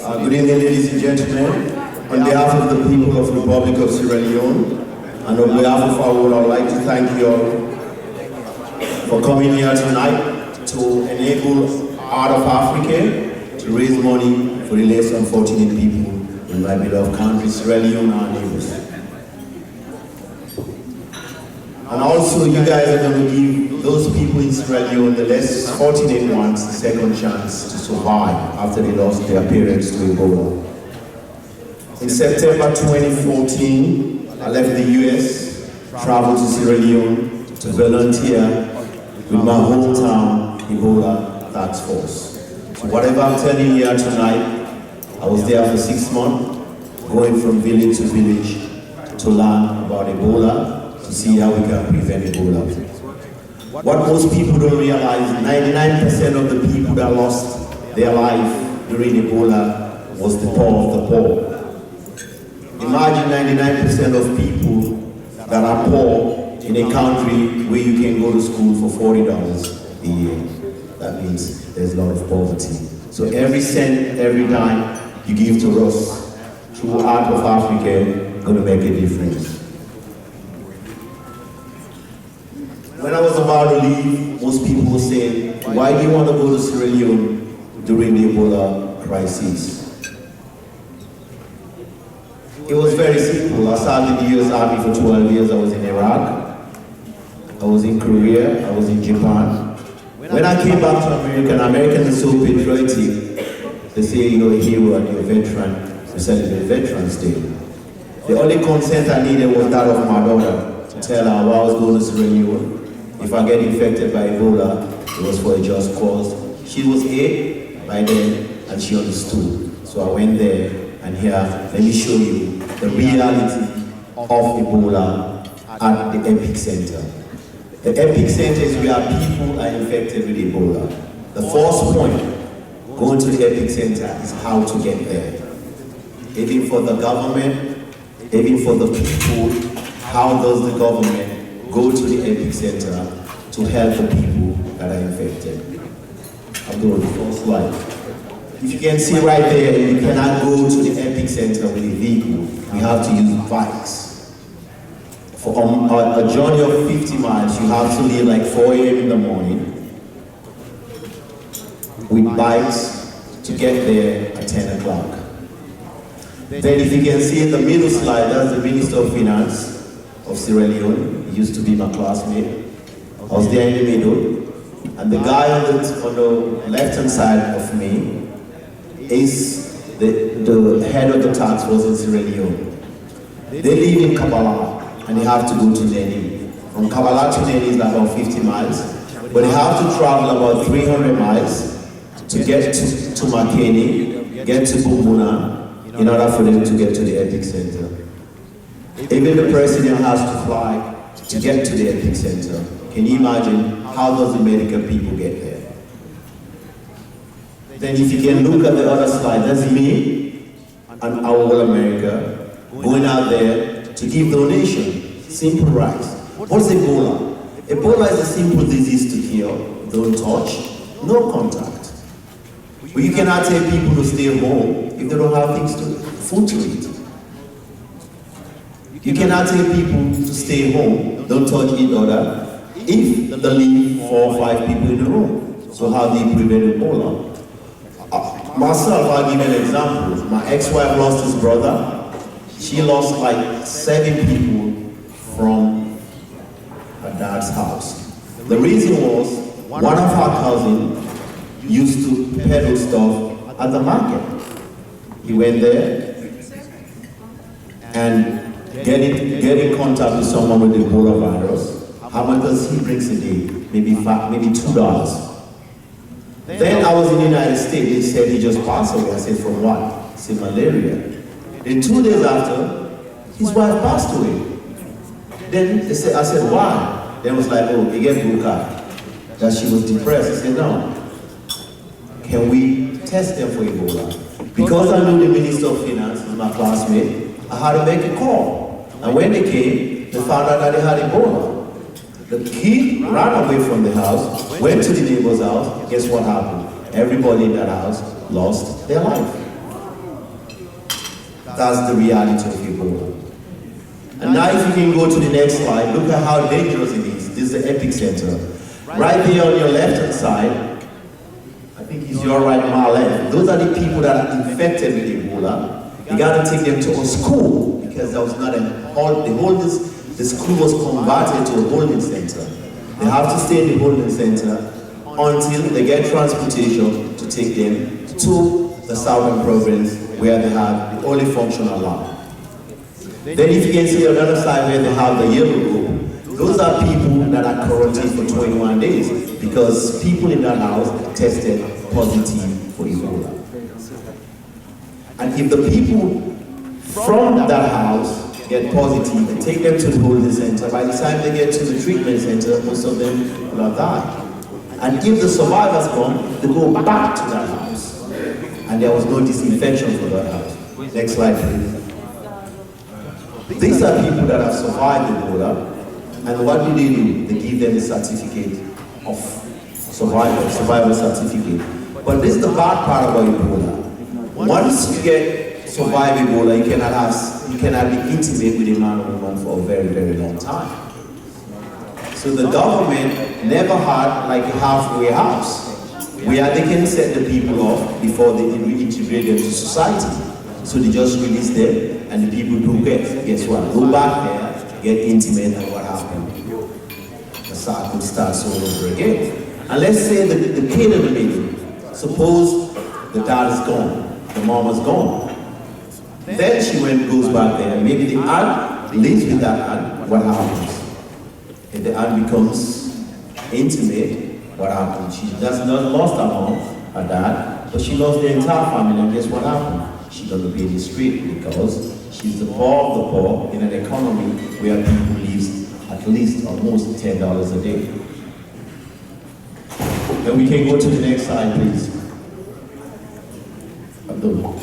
Good evening, ladies and gentlemen. On behalf of the people of the Republic of Sierra Leone, and on behalf of AWOL, I'd like to thank you all for coming here tonight to enable Heart of Africa to raise money for the less unfortunate people in my beloved country, Sierra Leone, our neighbors. And also, you guys are going to give those people in Sierra Leone, the less fortunate ones, the second chance to survive after they lost their parents to Ebola. In September 2014, I left the US, traveled to Sierra Leone to volunteer with my hometown Ebola Task Force. So whatever I'm telling you here tonight, I was there for 6 months, going from village to village to learn about Ebola, to see how we can prevent Ebola. What most people don't realize, 99% of the people that lost their life during Ebola was the poor of the poor. Imagine 99% of people that are poor in a country where you can go to school for $40 a year. That means there's a lot of poverty. So every cent, every dime you give to us through Heart of Africa is going to make a difference. When I was about to leave, most people were saying, why do you want to go to Sierra Leone during the Ebola crisis? It was very simple. I served in the US Army for 12 years. I was in Iraq, I was in Korea, I was in Japan. When I came back to America, Americans are so patriotic. They say you're a hero and you're a veteran. We celebrate Veterans Day. The only consent I needed was that of my daughter to tell her I was going to Sierra Leone. If I get infected by Ebola, it was for a just cause. She was 8 by then, and she understood. So I went there, and here, let me show you the reality of Ebola at the Epic Center. The Epic Center is where people are infected with Ebola. The first point, going to the Epic Center, is how to get there. Even for the government, even for the people, how does the government go to the Epic Center to help the people that are infected? I'll go to the first slide. If you can see right there, you cannot go to the Epic Center with a vehicle. You have to use bikes. For a journey of 50 miles, you have to leave like 4 a.m. in the morning with bikes to get there at 10 o'clock. Then if you can see in the middle slide, that's the Minister of Finance of Sierra Leone. He used to be my classmate. I was there in the middle. And the guy on the left-hand side of me is the head of the task force in Sierra Leone. They live in Kabbalah, and they have to go to Neni. From Kabbalah to Neni is about 50 miles. But they have to travel about 300 miles to get to Makeni, get to Bumbuna, in order for them to get to the Epic Center. Even the president has to fly to get to the Epic Center. Can you imagine how does the medical people get there? Then if you can look at the other slide, that's me and AWOL America going out there to give donation, simple rights. What's Ebola? Ebola is a simple disease to kill. Don't touch, no contact. But you cannot tell people to stay home if they don't have food to eat. You cannot tell people to stay home, don't touch each other, if they leave 4 or 5 people in the room. So how do you prevent Ebola? Myself, I'll give you an example. My ex-wife lost his brother. She lost like 7 people from her dad's house. The reason was, one of her cousins used to peddle stuff at the market. He went there and get in contact with someone with Ebola virus. How much does he bring a day? Maybe $2. Then I was in the United States. They said he just passed away. I said, from what? He said, malaria. Then 2 days after, his wife passed away. Then I said, why? Then it was like, oh, they get broke out. That she was depressed. I said, no. Can we test them for Ebola? Because I knew the Minister of Finance was my classmate, I had to make a call. And when they came, they found out that they had Ebola. The kid ran away from the house, went to the neighbor's house. Guess what happened? Everybody in that house lost their life. That's the reality of Ebola. And now if you can go to the next slide, look at how dangerous it is. This is the epicenter. Right there on your left-hand side, I think it's your right, my left. Those are the people that are infected with Ebola. You got to take them to a school because there was not the school was converted to a holding center. They have to stay in the holding center until they get transportation to take them to the southern province where they have the only functional lab. Then if you can see on the other side where they have the yellow group, those are people that are quarantined for 21 days because people in that house tested positive for Ebola. And if the people from that house get positive and take them to the holding center, by the time they get to the treatment center, most of them will have died. And if the survivors come, they go back to that house. And there was no disinfection for that house. Next slide, please. These are people that have survived Ebola. And what do? They give them a certificate of survival certificate. But this is the bad part about Ebola. Once you get survive Ebola, you cannot be intimate with a man or woman for a very, very long time. So the government never had like a halfway house where they can set the people off before they reintegrate them to society. So they just release them and the people do guess what? Go back there, get intimate, and what happened? The cycle starts all over again. And let's say the kid in the middle, suppose the dad is gone, the mom is gone. Then she goes back there, maybe the aunt lives with that aunt, what happens? If the aunt becomes intimate, what happens? She doesn't lost her mom, her dad, but she lost the entire family, and guess what happened? She's going to be in the street because she's the poor of the poor in an economy where people live at least almost $10 a day. Then we can go to the next slide, please. Abdul.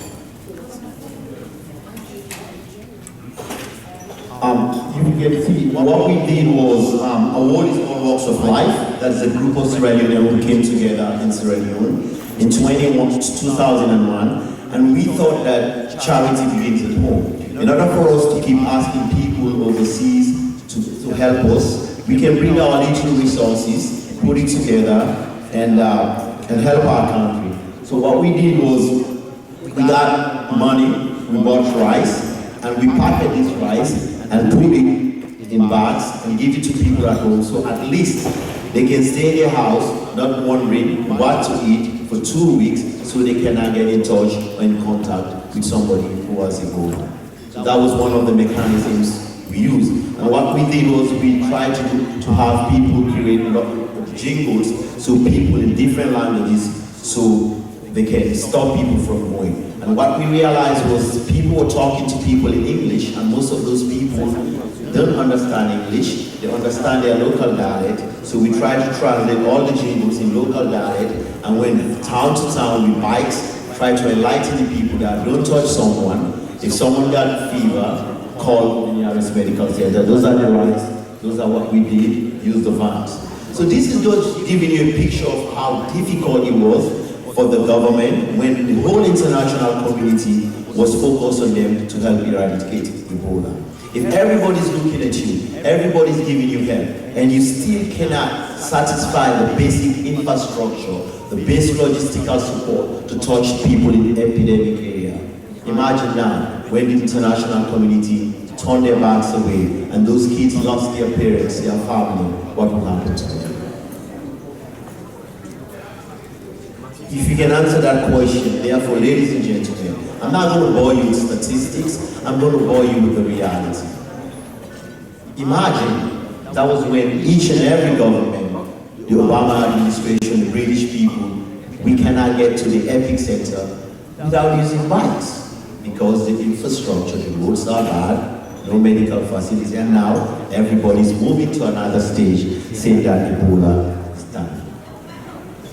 You can see what we did was award is all walks of life. That's a group of Sierra Leoneans who came together in Sierra Leone in 2001, and we thought that charity begins at home. In order for us to keep asking people overseas to help us, we can bring our little resources, put it together, and help our country. So what we did was we got money, we bought rice, and we packed this rice and put it in bags and give it to people at home, so at least they can stay in their house, not wondering what to eat for 2 weeks, so they cannot get in touch or in contact with somebody who has Ebola. So that was one of the mechanisms we used. And what we did was we tried to have people create jingles, so people in different languages, so they can stop people from going. And what we realized was people were talking to people in English, and most of those people don't understand English. They understand their local dialect. So we tried to translate all the jingles in local dialect, and went town to town with bikes, try to enlighten the people that don't touch someone. If someone got fever, call the nearest medical center. Those are the rights. Those are what we did, use the vans. So this is just giving you a picture of how difficult it was for the government when the whole international community was focused on them to help eradicate Ebola. If everybody's looking at you, everybody's giving you help, and you still cannot satisfy the basic infrastructure, the basic logistical support to touch people in the epidemic area, imagine now when the international community turned their backs away and those kids lost their parents, their family, what will happen to them? If you can answer that question, therefore, ladies and gentlemen, I'm not going to bore you with statistics, I'm going to bore you with the reality. Imagine, that was when each and every government, the Obama administration, the British people, we cannot get to the epicenter without using bikes because the infrastructure, the roads are bad, no medical facilities, and now everybody's moving to another stage, saying that Ebola is done.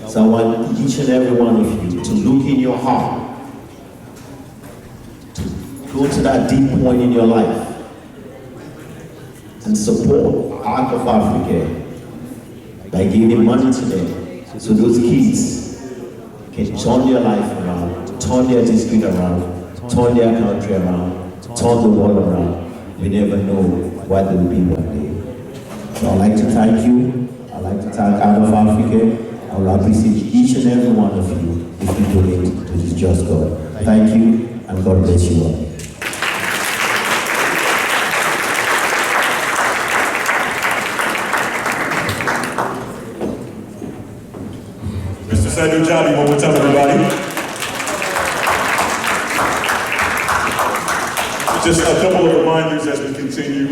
So I want each and every one of you to look in your heart, to go to that deep point in your life and support Ark of Africa by giving money to them so those kids can turn their life around, turn their district around, turn their country around, turn the world around. We never know what they will be one day. So I'd like to thank you. I'd like to thank Ark of Africa. I will appreciate each and every one of you if you donate to this just God. Thank you, and God bless you all. Mr. Sadu Jabi, one more time, everybody. Just a couple of reminders as we continue.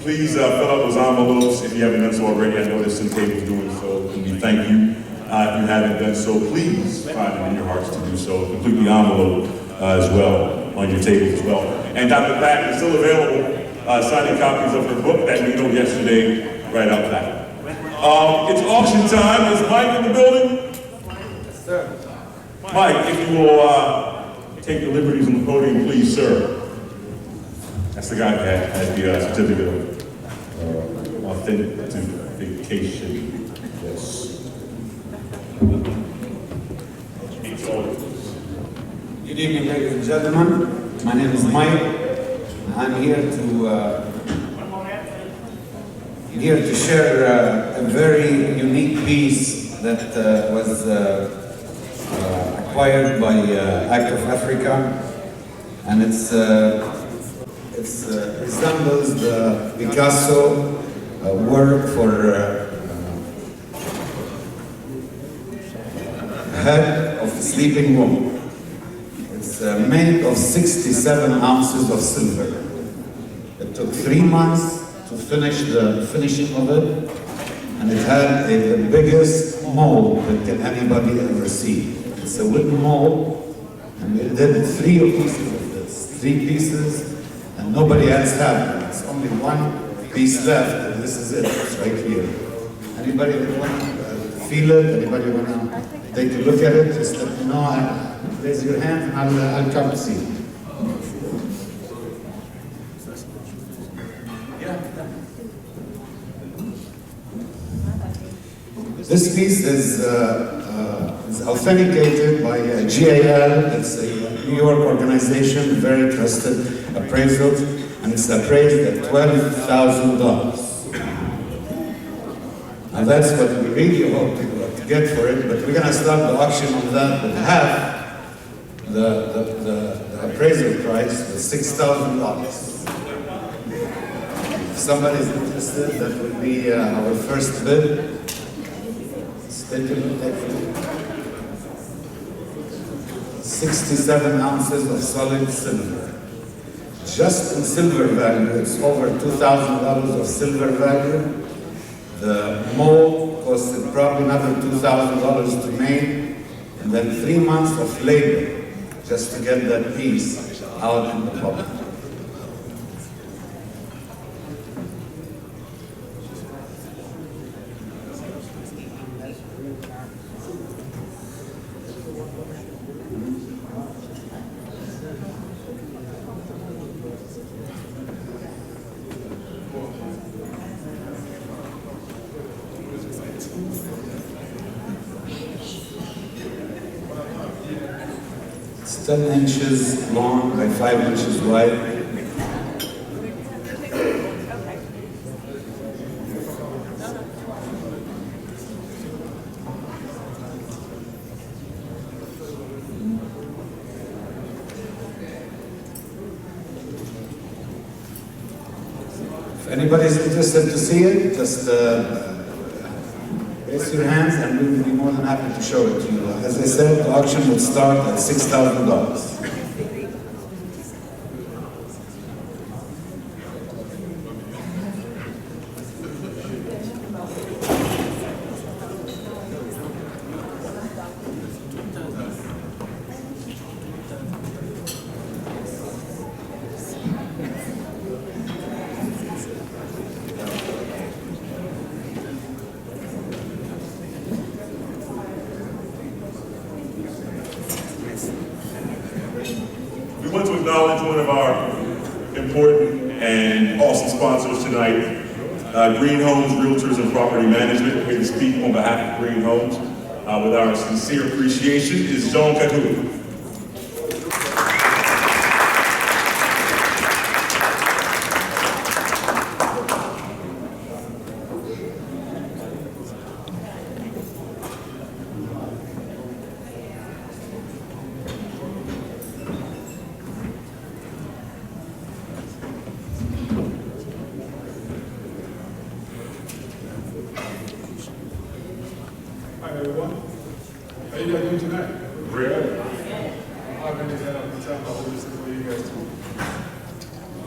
Please fill out those envelopes if you haven't done so already. I know there's some tables doing so, and we thank you. If you haven't done so, please find it in your hearts to do so. Complete the envelope as well on your tables as well. And Dr. Patton is still available, signing copies of her book that we wrote yesterday right out back. It's auction time. Is Mike in the building? Yes, sir. Mike, if you will take the liberties on the podium, please, sir. That's the guy that has the certificate of authentication. Yes. Good evening, ladies and gentlemen. My name is Mike. I'm here to share a very unique piece that was acquired by Ark of Africa, and it resembles the Picasso work for head of a sleeping woman. It's made of 67 ounces of silver. It took 3 months to finish the finishing of it, and it had the biggest mold that anybody ever see. It's a wooden mold, and we did 3 pieces of this, 3 pieces, and nobody else had it. It's only 1 piece left, and this is it. It's right here. Anybody want to feel it? Anybody want to take a look at it? Just let me know. Raise your hand, and I'll come to see. This piece is authenticated by GAL. It's a New York organization, very trusted appraisal, and it's appraised at $12,000. Now that's what we really hope to get for it, but we're going to start the auction on that with half the appraisal price was $6,000. If somebody's interested, that would be our first bid. Take a look at it. 67 ounces of solid silver. Just in silver value, it's over $2,000 of silver value. The mold costed probably another $2,000 to make, and then 3 months of labor just to get that piece out in the public. It's 10 inches long by 5 inches wide. anybody's interested to see it, just raise your hands and we will be more than happy to show it to you. As I said, the auction will start at $6,000. We want to acknowledge one of our important and awesome sponsors tonight, Green Homes Realtors and Property Management. Here to speak on behalf of Green Homes with our sincere appreciation is Jean Catour. Hi everyone. How you guys doing tonight? Great. I'm having a good time. I will listen for you guys too.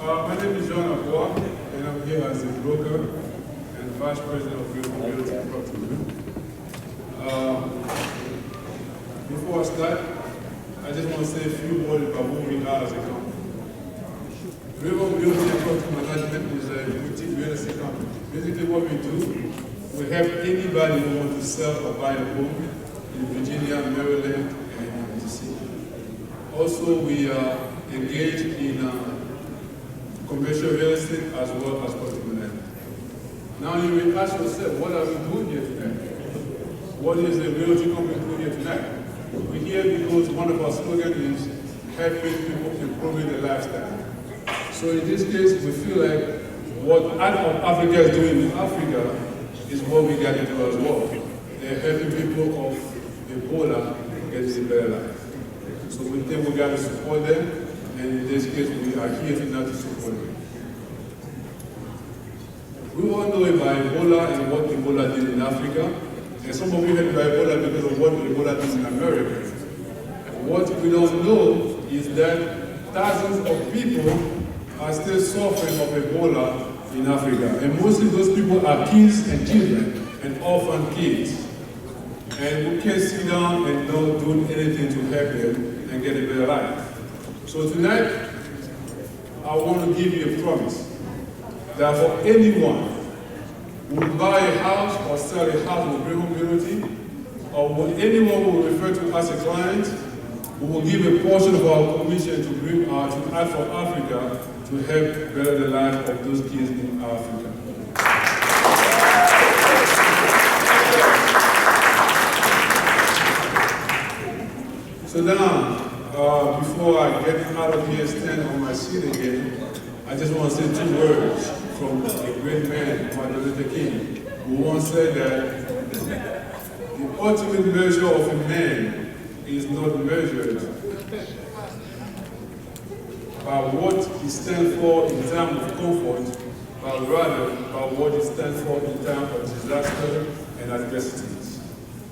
My name is John Abois, and I'm here as a broker and vice president of Green Realty Property. Before I start, I just want to say a few words about who we are as a company. Green Realty Property Management is a boutique real estate company. Basically, what we do, we help anybody who wants to sell or buy a home in Virginia, Maryland, and DC. Also, we engage in commercial real estate as well as property management. Now, you will ask yourself, what are we doing here tonight? What is the realty company doing here tonight? We're here because one of our slogans is helping people improving their lifestyle. So in this case, we feel like what Africa is doing in Africa is what we got to do as well. They're helping people of Ebola get a better life. So we think we got to support them, and in this case, we are here tonight to support them. We all know about Ebola and what Ebola did in Africa, and some of you heard about Ebola because of what Ebola did in America. What we don't know is that thousands of people are still suffering of Ebola in Africa. And mostly those people are kids and children and orphan kids. And we can't sit down and not do anything to help them and get a better life. So tonight, I want to give you a promise that for anyone who will buy a house or sell a house with Green Home Realty, or anyone who will refer to us as a client, we will give a portion of our commission to Act for Africa to help better the life of those kids in Africa. So now, before I get out of here and stand on my seat again, I just want to say 2 words from a great man, Martin Luther King, who once said that the ultimate measure of a man is not measured by what he stands for in time of comfort, but rather by what he stands for in time of disaster and adversities.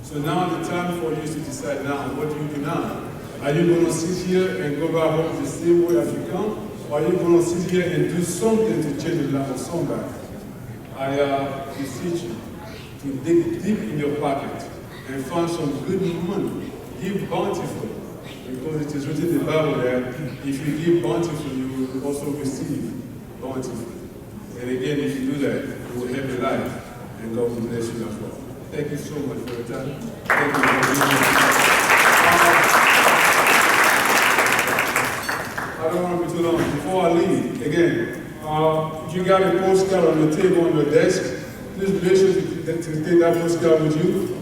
So now the time for you to decide now, what do you do now? Are you going to sit here and go back home the same way as you come? Or are you going to sit here and do something to change the life of somebody? I beseech you to dig deep in your pocket and find some good money. Give bountifully, because it is written in the Bible that if you give bountifully, you will also receive bountifully. And again, if you do that, you will have a life, and God will bless you as well. Thank you so much for your time. Thank you for being here. I don't want to be too long. Before I leave, again, if you got a postcard on your table on your desk, please be sure to take that postcard with you.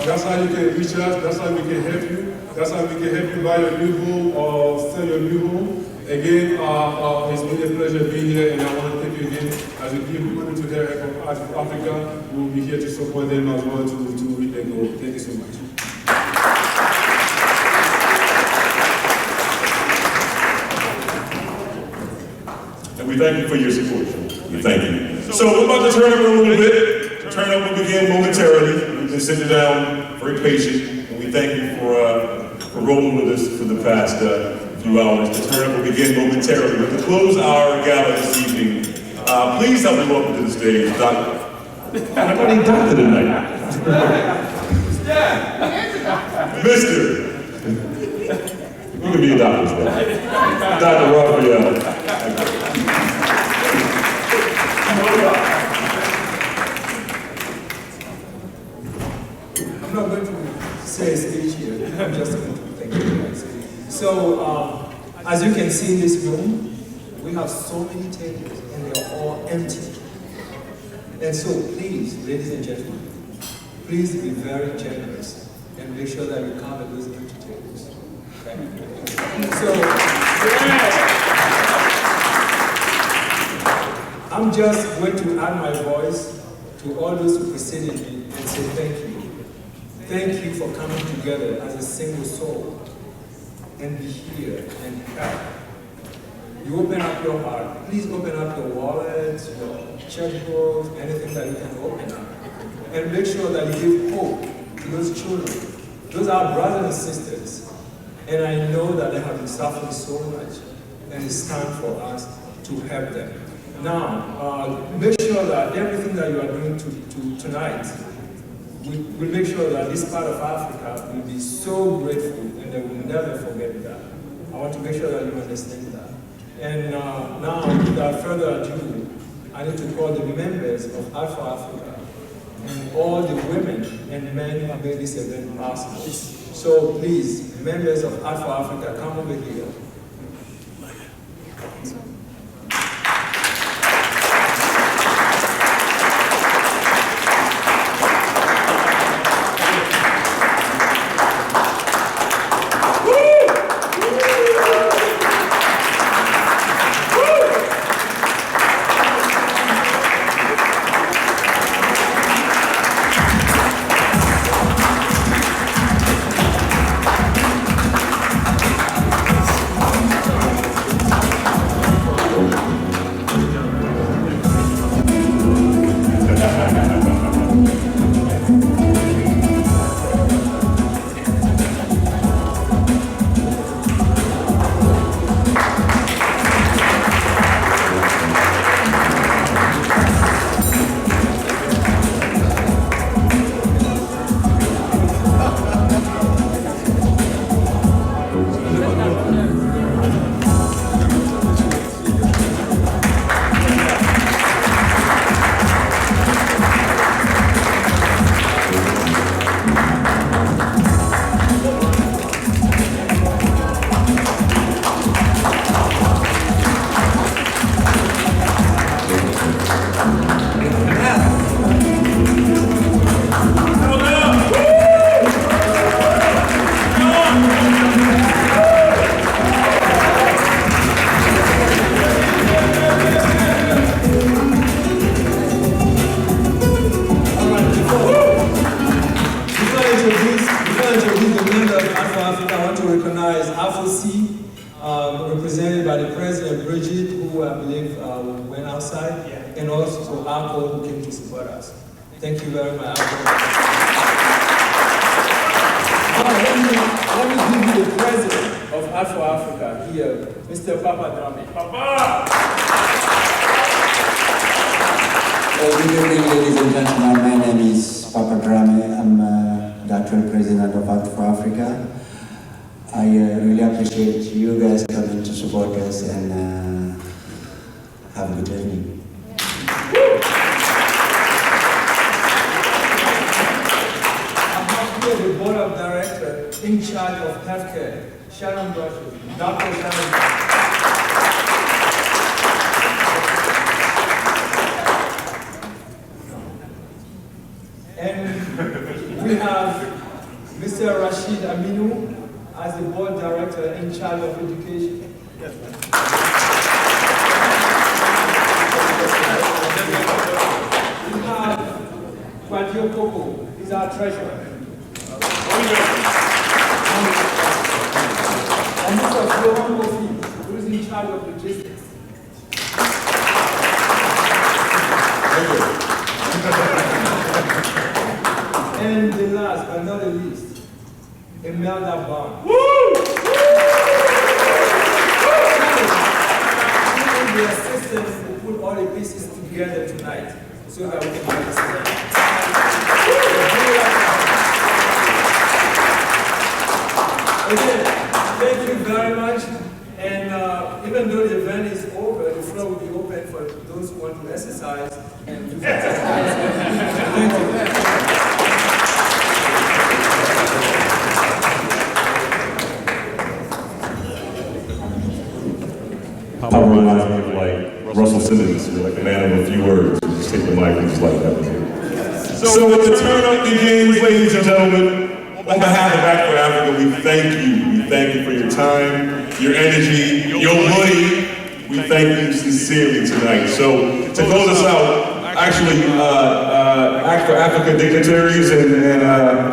That's how you can reach us, that's how we can help you, that's how we can help you buy your new home or sell your new home. Again, it's been a pleasure being here, and I want to thank you again. As we give money to the Art of Africa, we will be here to support them as well to reach their goal. Thank you so much. And we thank you for your support. We thank you. So we're about to turn up a little bit. Turn up will begin momentarily. We've been sitting down, very patient, and we thank you for rolling with us for the past few hours. The turn up will begin momentarily. But to close our gala this evening, please help me welcome to the stage, Dr. Everybody doctor tonight. Mr. You can be a doctor as well. Dr. Raphael. I'm not going to say a speech here. I'm just going to thank you guys. So, as you can see in this room, we have so many tables and they are all empty. And so, please, ladies and gentlemen, please be very generous and make sure that you cover those empty tables. Okay? So, I'm just going to add my voice to all those who preceded me and say thank you. Thank you for coming together as a single soul and be here and help. You open up your heart. Please open up your wallet, your checkbook, anything that you can open up. And make sure that you give hope to those children. Those are our brothers and sisters. And I know that they have been suffering so much. And it's time for us to help them. Now, make sure that everything that you are doing tonight, we make sure that this part of Africa will be so grateful and they will never forget that. I want to make sure that you understand that. And now, without further ado, I need to call the members of Art for Africa and all the women and men who made this event possible. So please, members of Art for Africa, come over here. Represented by the President Bridget, who I believe went outside, and also Apple, who came to support us. Thank you very much. Let me give you the President of Art for Africa here, Mr. Papa Drame. Papa! Good evening, ladies and gentlemen. My name is Papa Drame. I'm the actual President of Art for Africa. I really appreciate you guys coming to support us and have a good evening. I have here the Board of Directors in charge of healthcare, Sharon Brushes, Dr. Sharon. And we have Mr. Rashid Aminu as the Board Director in charge of education. We have Kwadio Koko, he's our treasurer. And Mr. Floran Kofi, who is in charge of logistics. least, Imelda Bond. The assistant who put all the pieces together tonight so that we can understand. Again, thank you very much. And even though the event is over, the floor will be open for those who want to exercise and do Thank you. Power reminds me of like Russell Simmons, like a man of a few words. Just take the mic and just like that was it. So with the turn up begins, ladies and gentlemen, on behalf of Act for Africa, we thank you. We thank you for your time, your energy, your money. We thank you sincerely tonight. So to close us out, actually, Act for Africa dignitaries and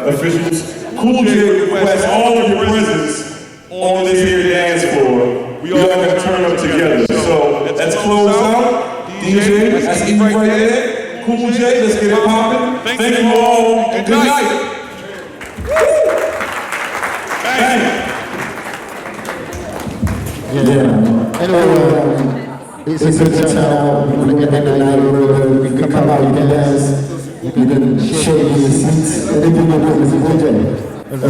officials, Cool J requests all of your presence on this here dance floor. We all got to turn up together. So let's close out. DJ, that's Eve right there. Cool J, let's get it poppin'. Thank you all, and good night. Bang. Yeah. Anyway, it's a good time. We're going to get the night over. We can come out, you can dance, you can shake your seats, anything you want is a good day. Let's go.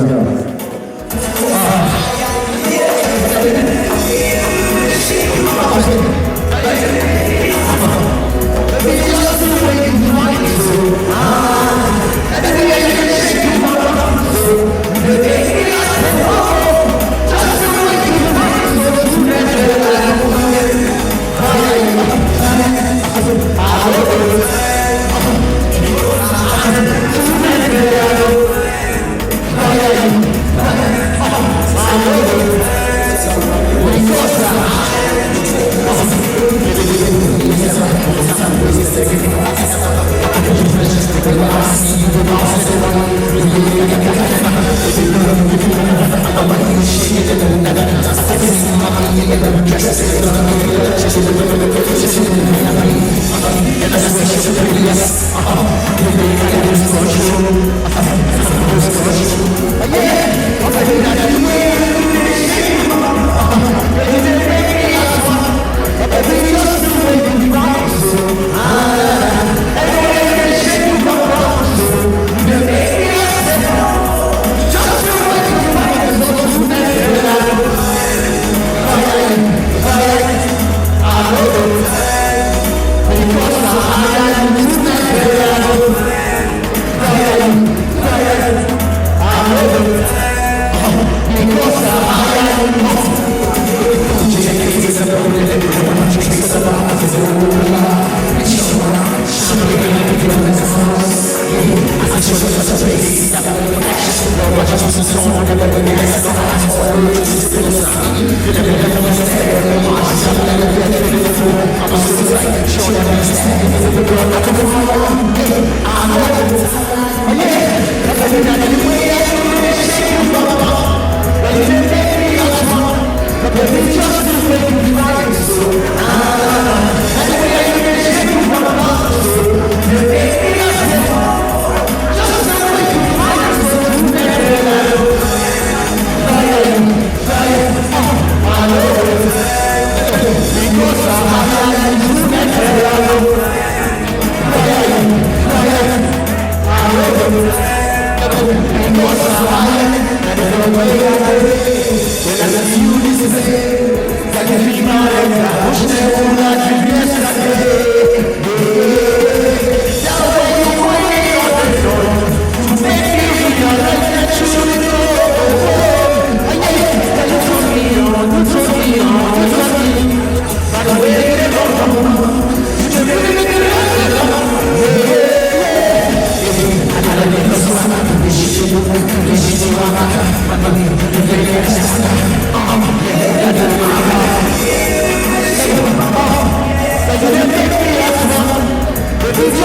Because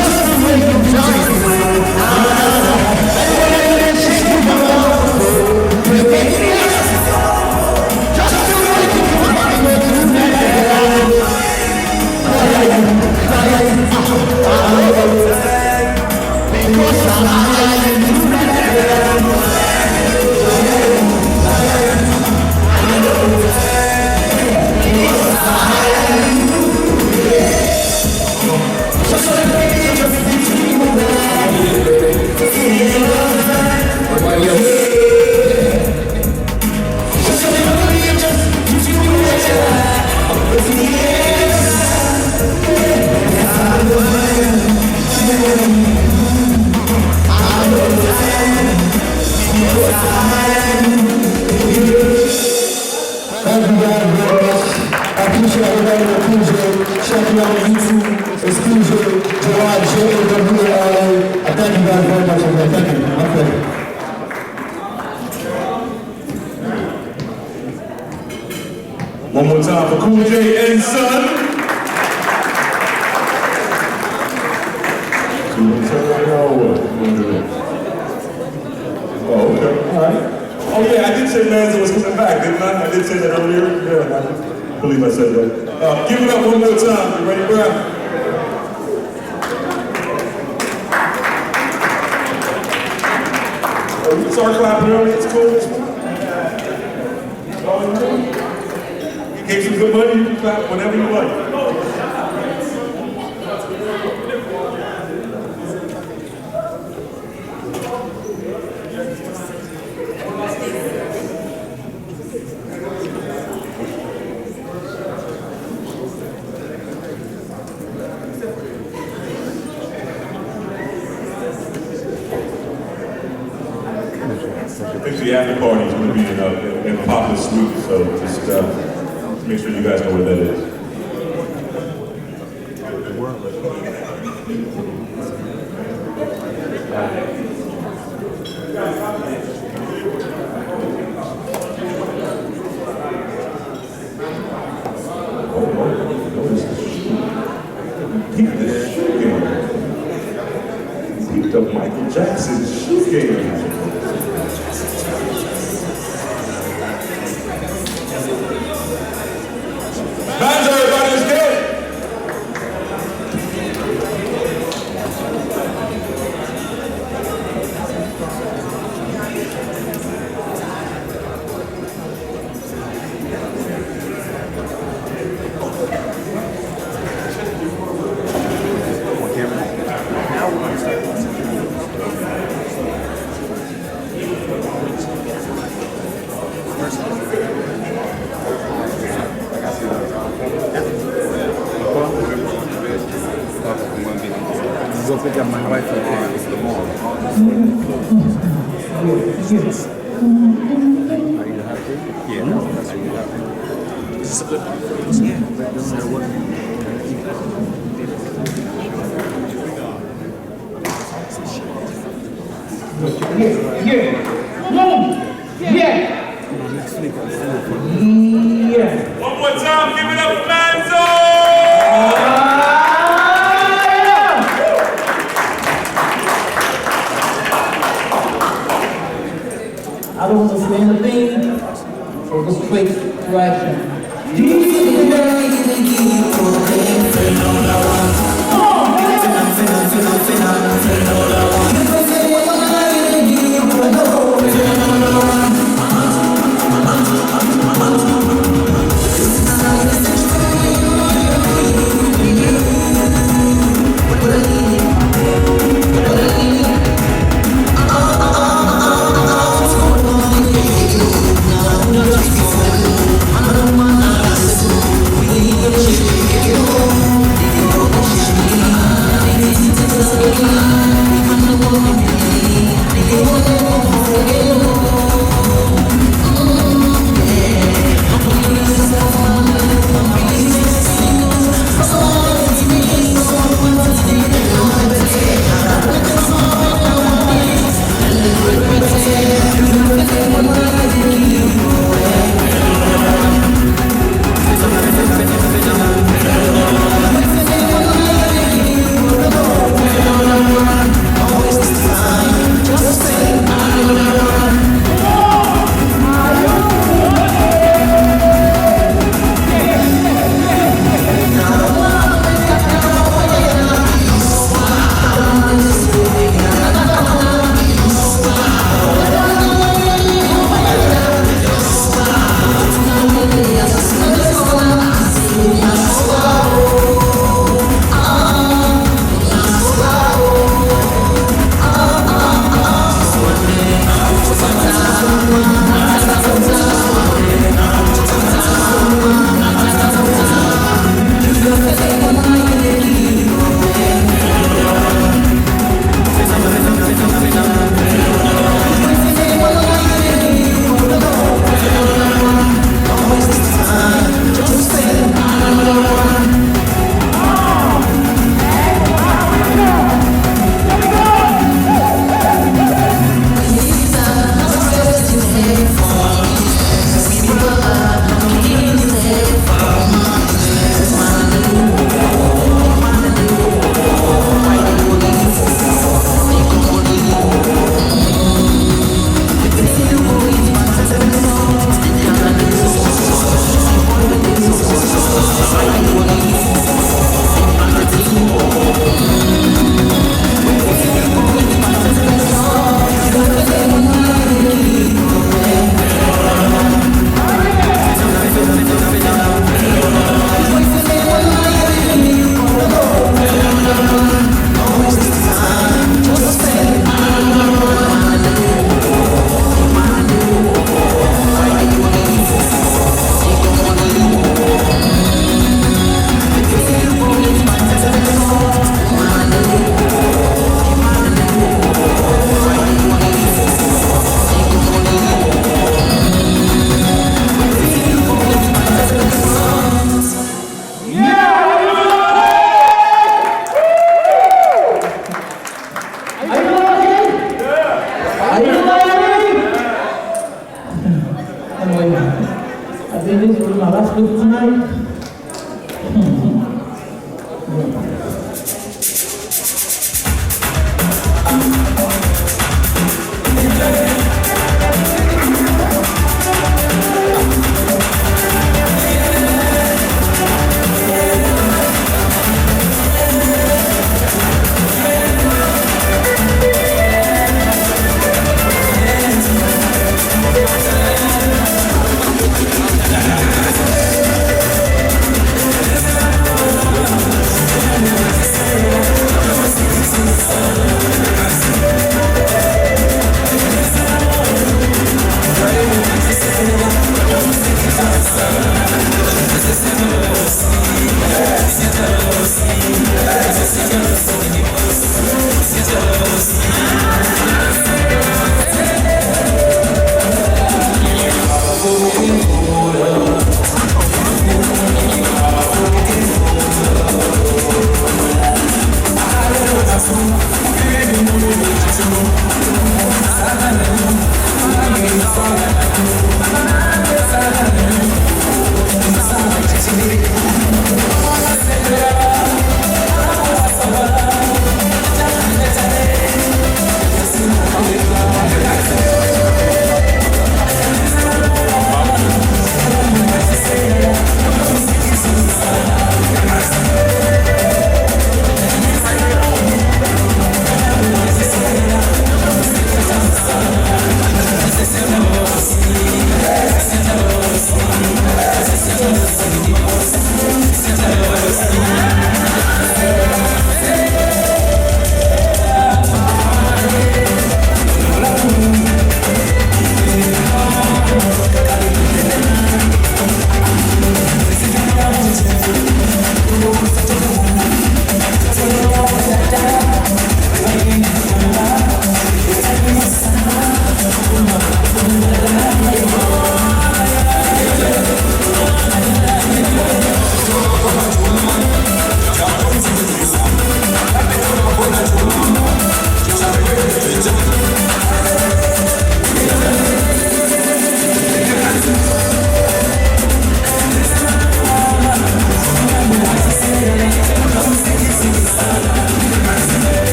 I'm Thank you guys very much. I appreciate everybody that appreciate. Check me out on YouTube. It's PJ Gerard J-A-W-A-R-A. I thank you guys very much. Okay, thank you. My pleasure. One more time for Cool J and Son. Oh, okay. All right. Oh, yeah, I did say Manzo was coming back, didn't I? I did say that earlier. Yeah, I believe I said that. Give it up one more time. You ready, bro? Oh, you start clapping early. It's cool. It's fine. You gave some good money. You can clap whenever you like. I think the after party is going to be in Papa Suite, so just make sure you guys know where that is. Peep this shoe game. Peeped up Michael Jackson's shoe game. Manzo, everybody's good. Go pick up my wife in the mall. Yes. Are you happy? Yeah. Are you happy? Is this a good one? Yeah. Yeah. No. Yeah. Yeah. One more time, give it up for Manzo! I don't want to say anything, so go straight to action. We'll be right back. us with tonight?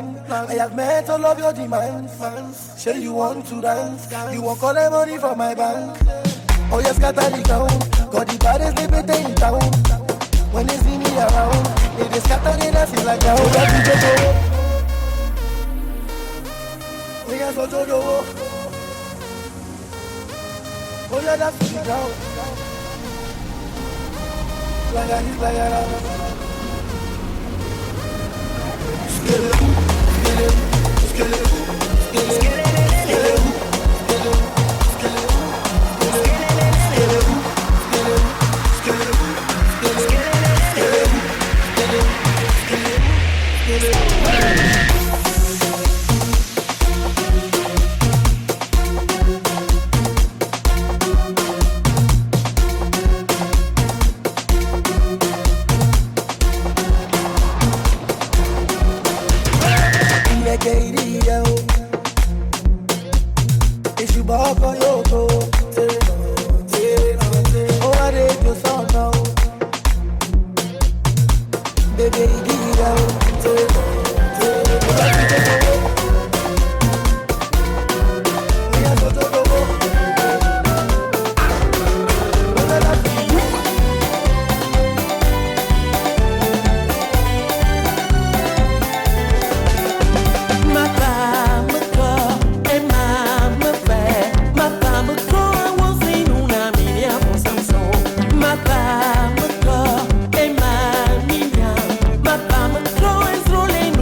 plan. I have met all of your demands. Sure you want to dance, you want all the money from my bank. Oh yes, got the town, got the baddest liberty in town. When they see me around, they just scatter the dance like that. Oh yeah, DJ go. Oh yeah, so go. Oh yeah, that's the ground. Like a hit, like a Rolling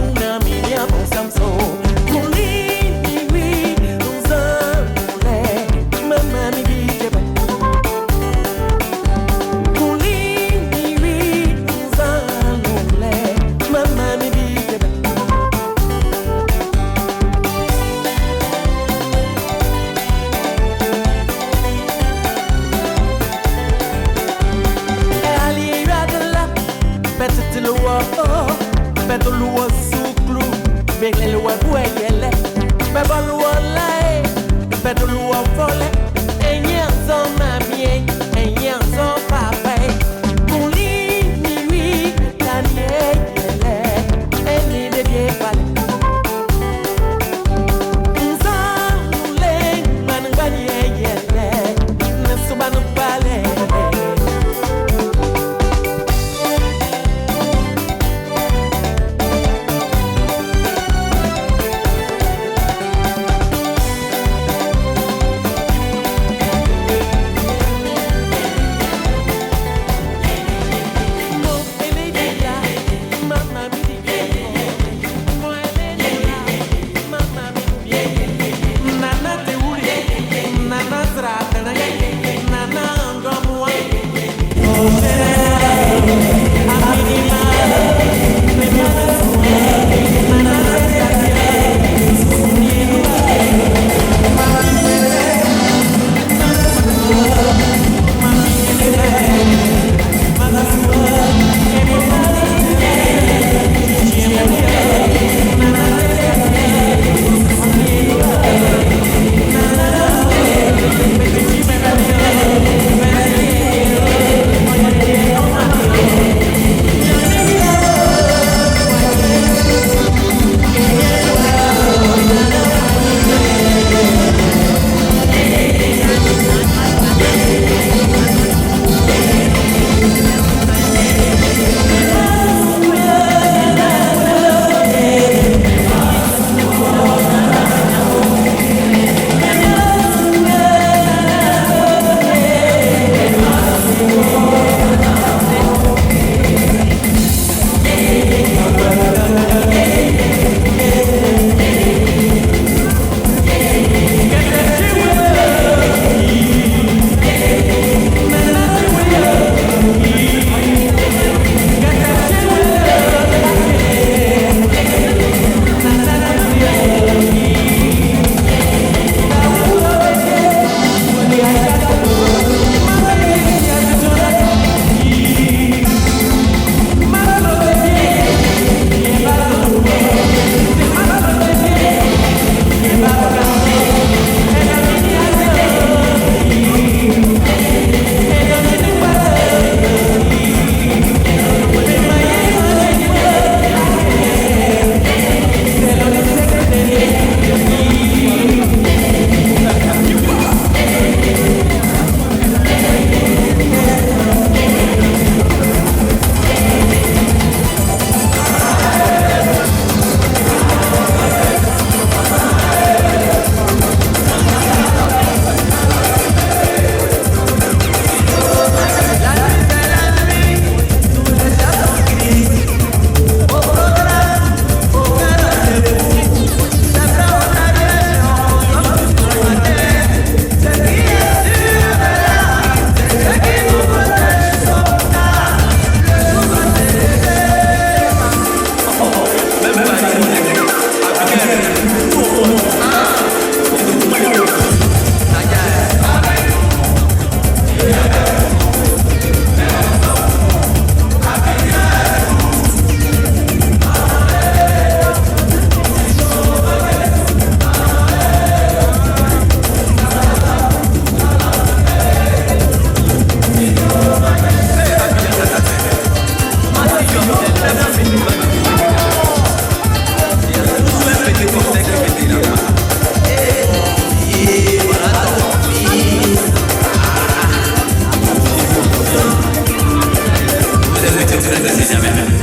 Thank you.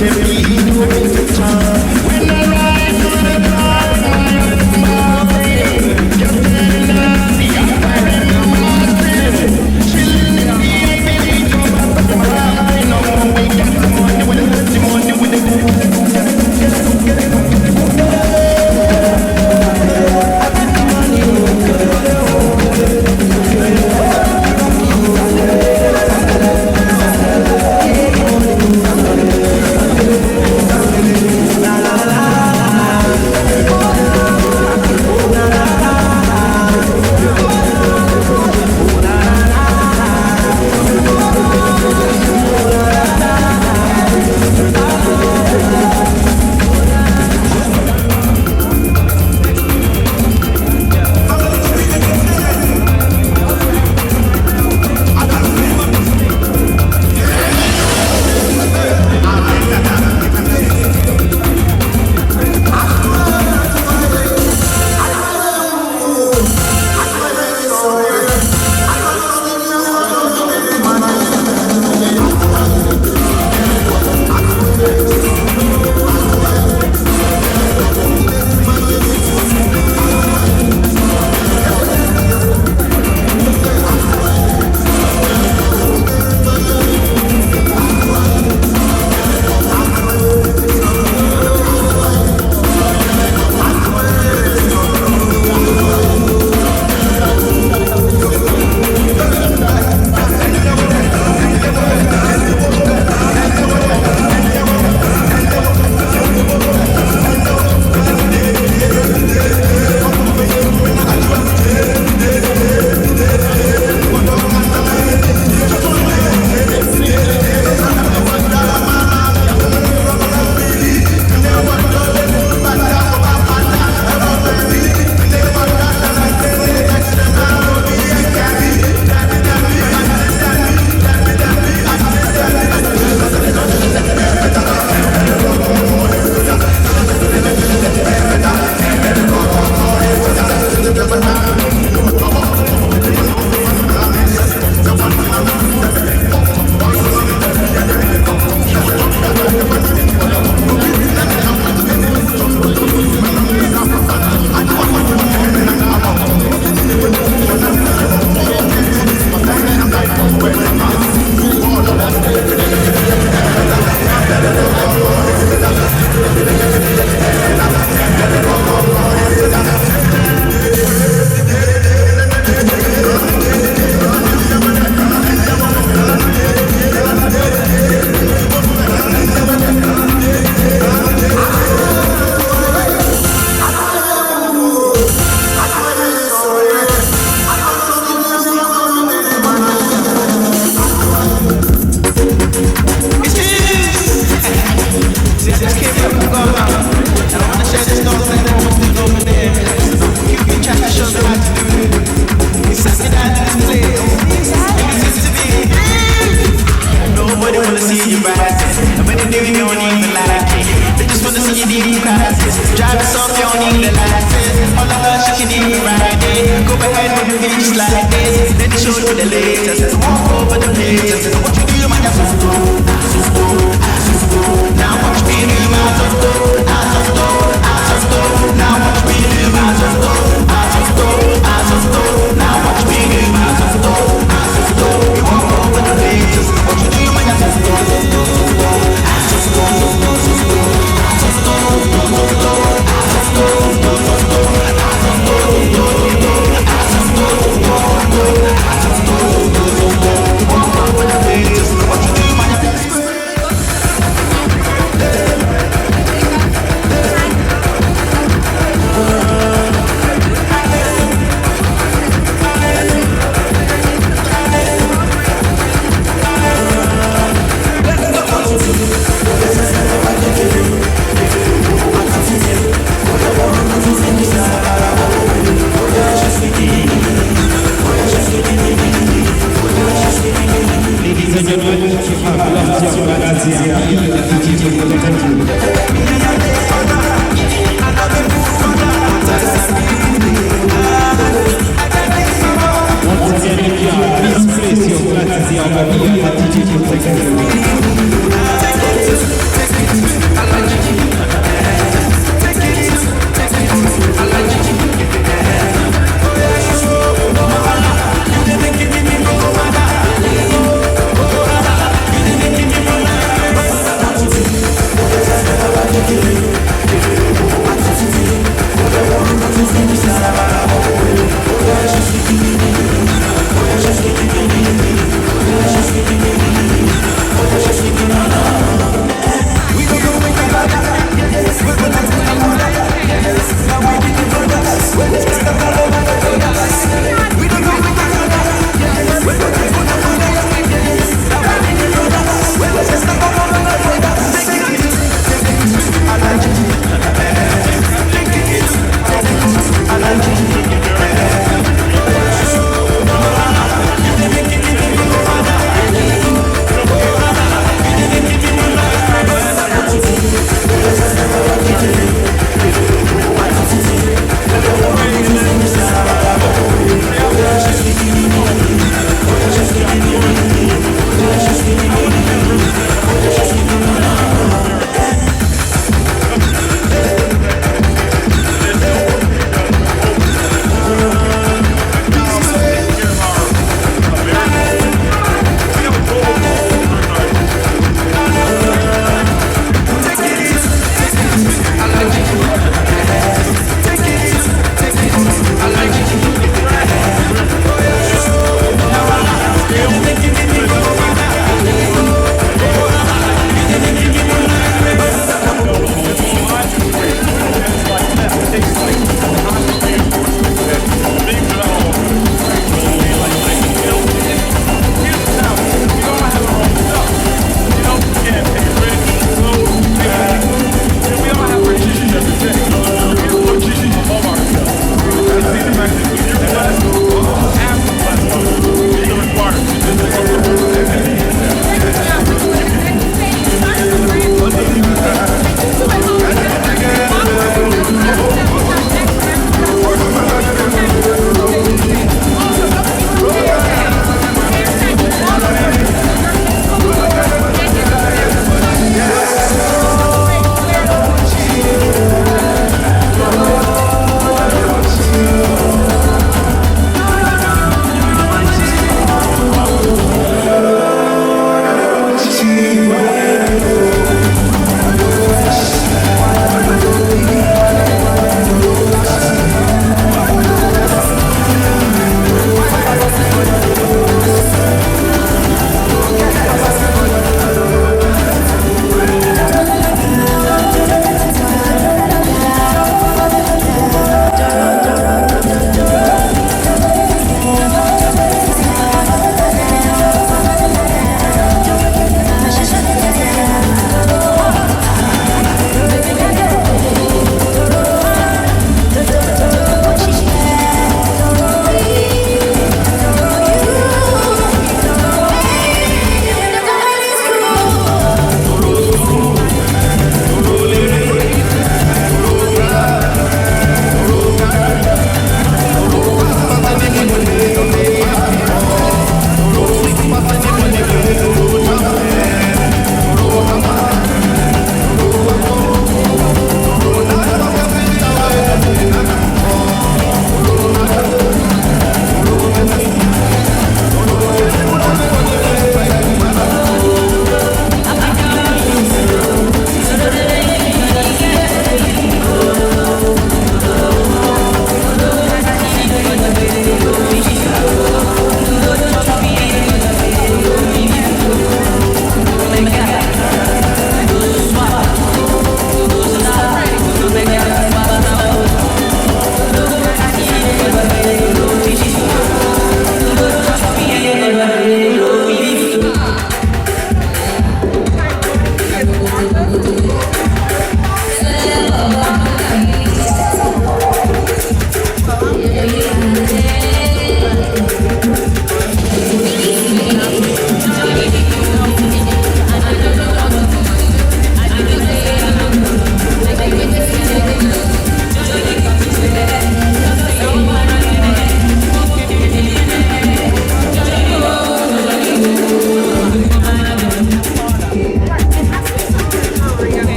Take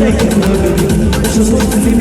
Just my money.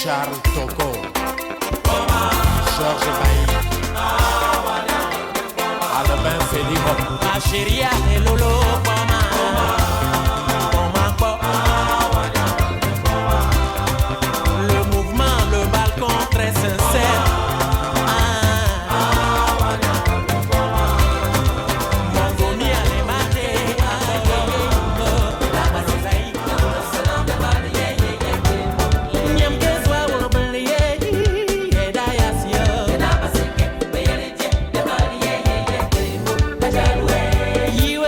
Charles Toko, Georges Bailly, Albin Félix, ma chérie, allez lolo, le mouvement, le balcon très sincère. You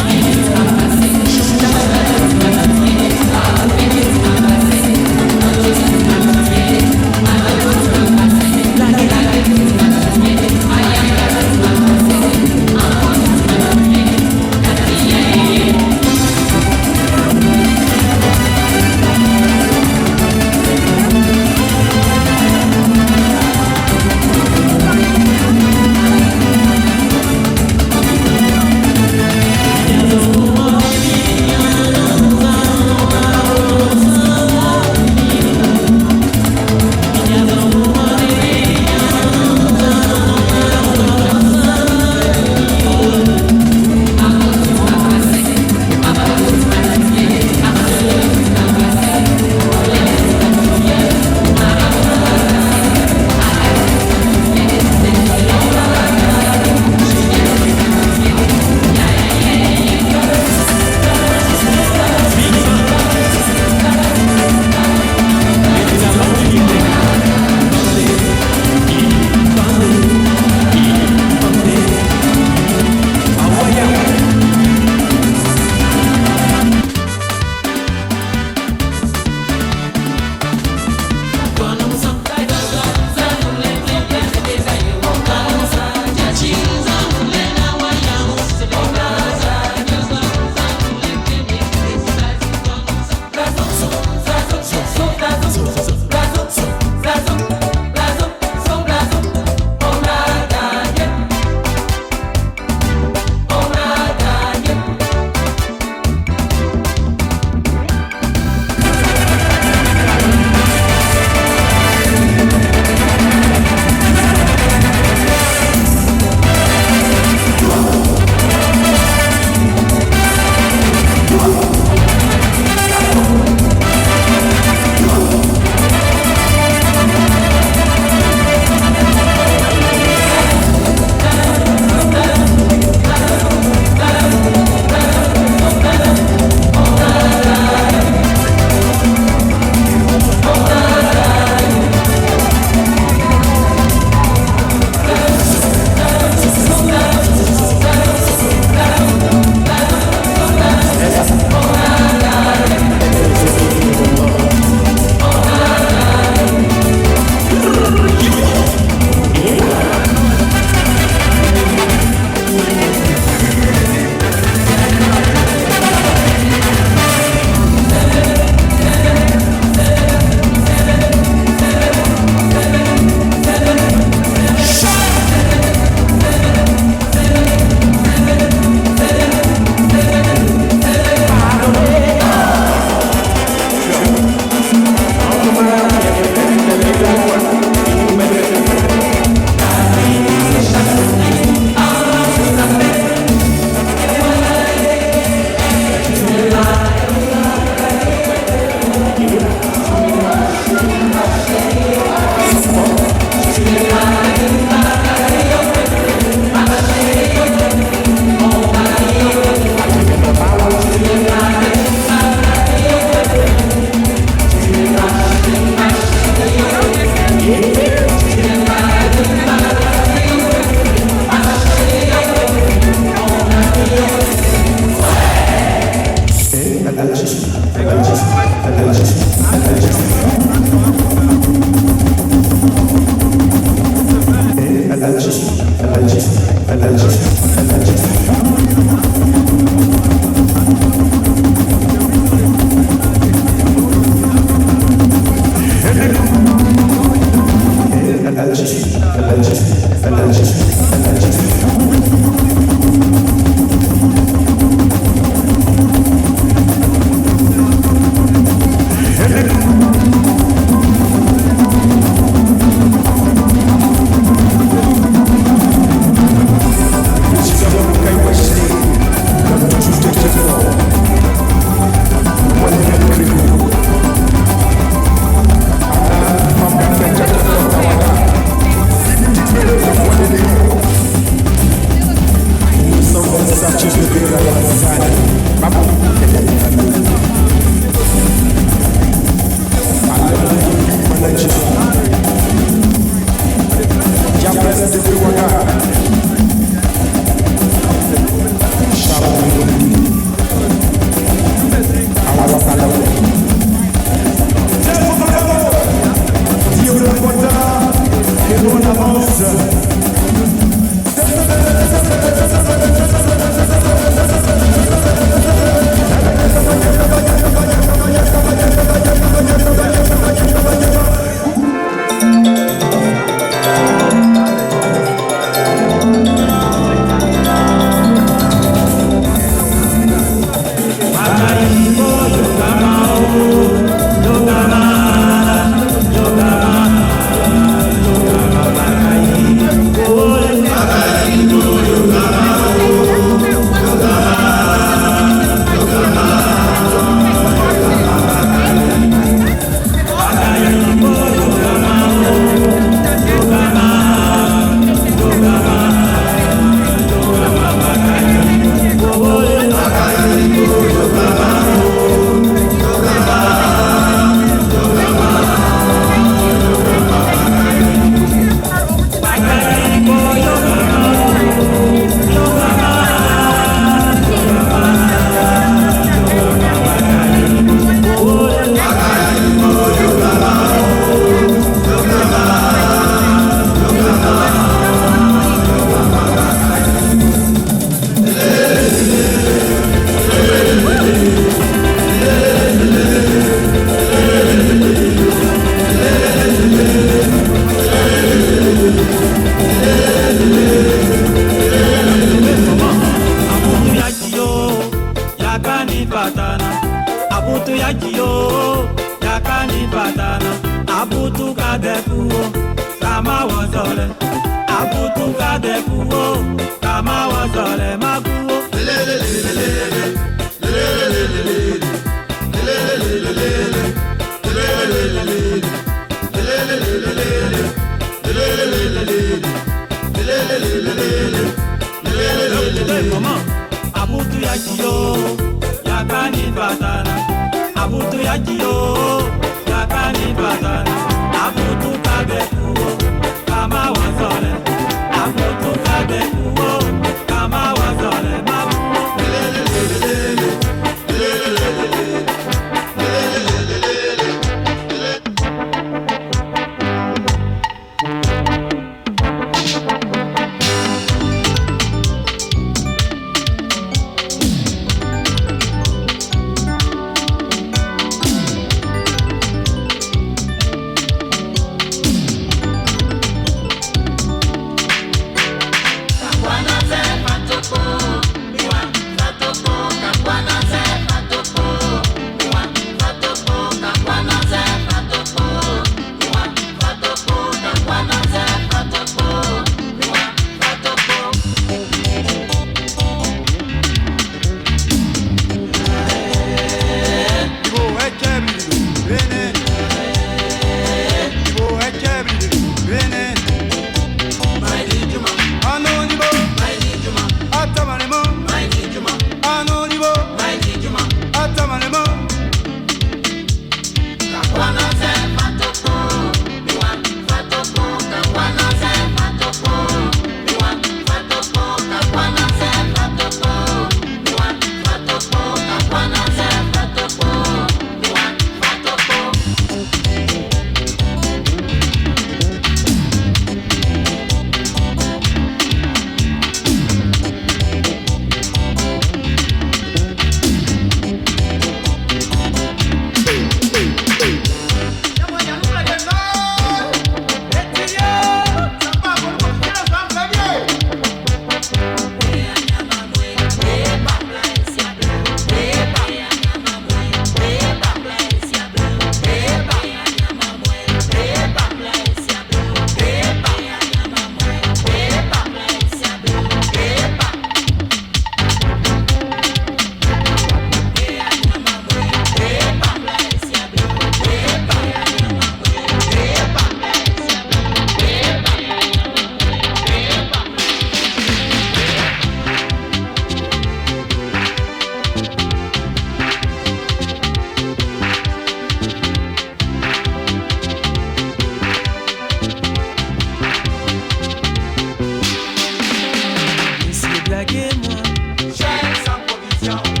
Jump.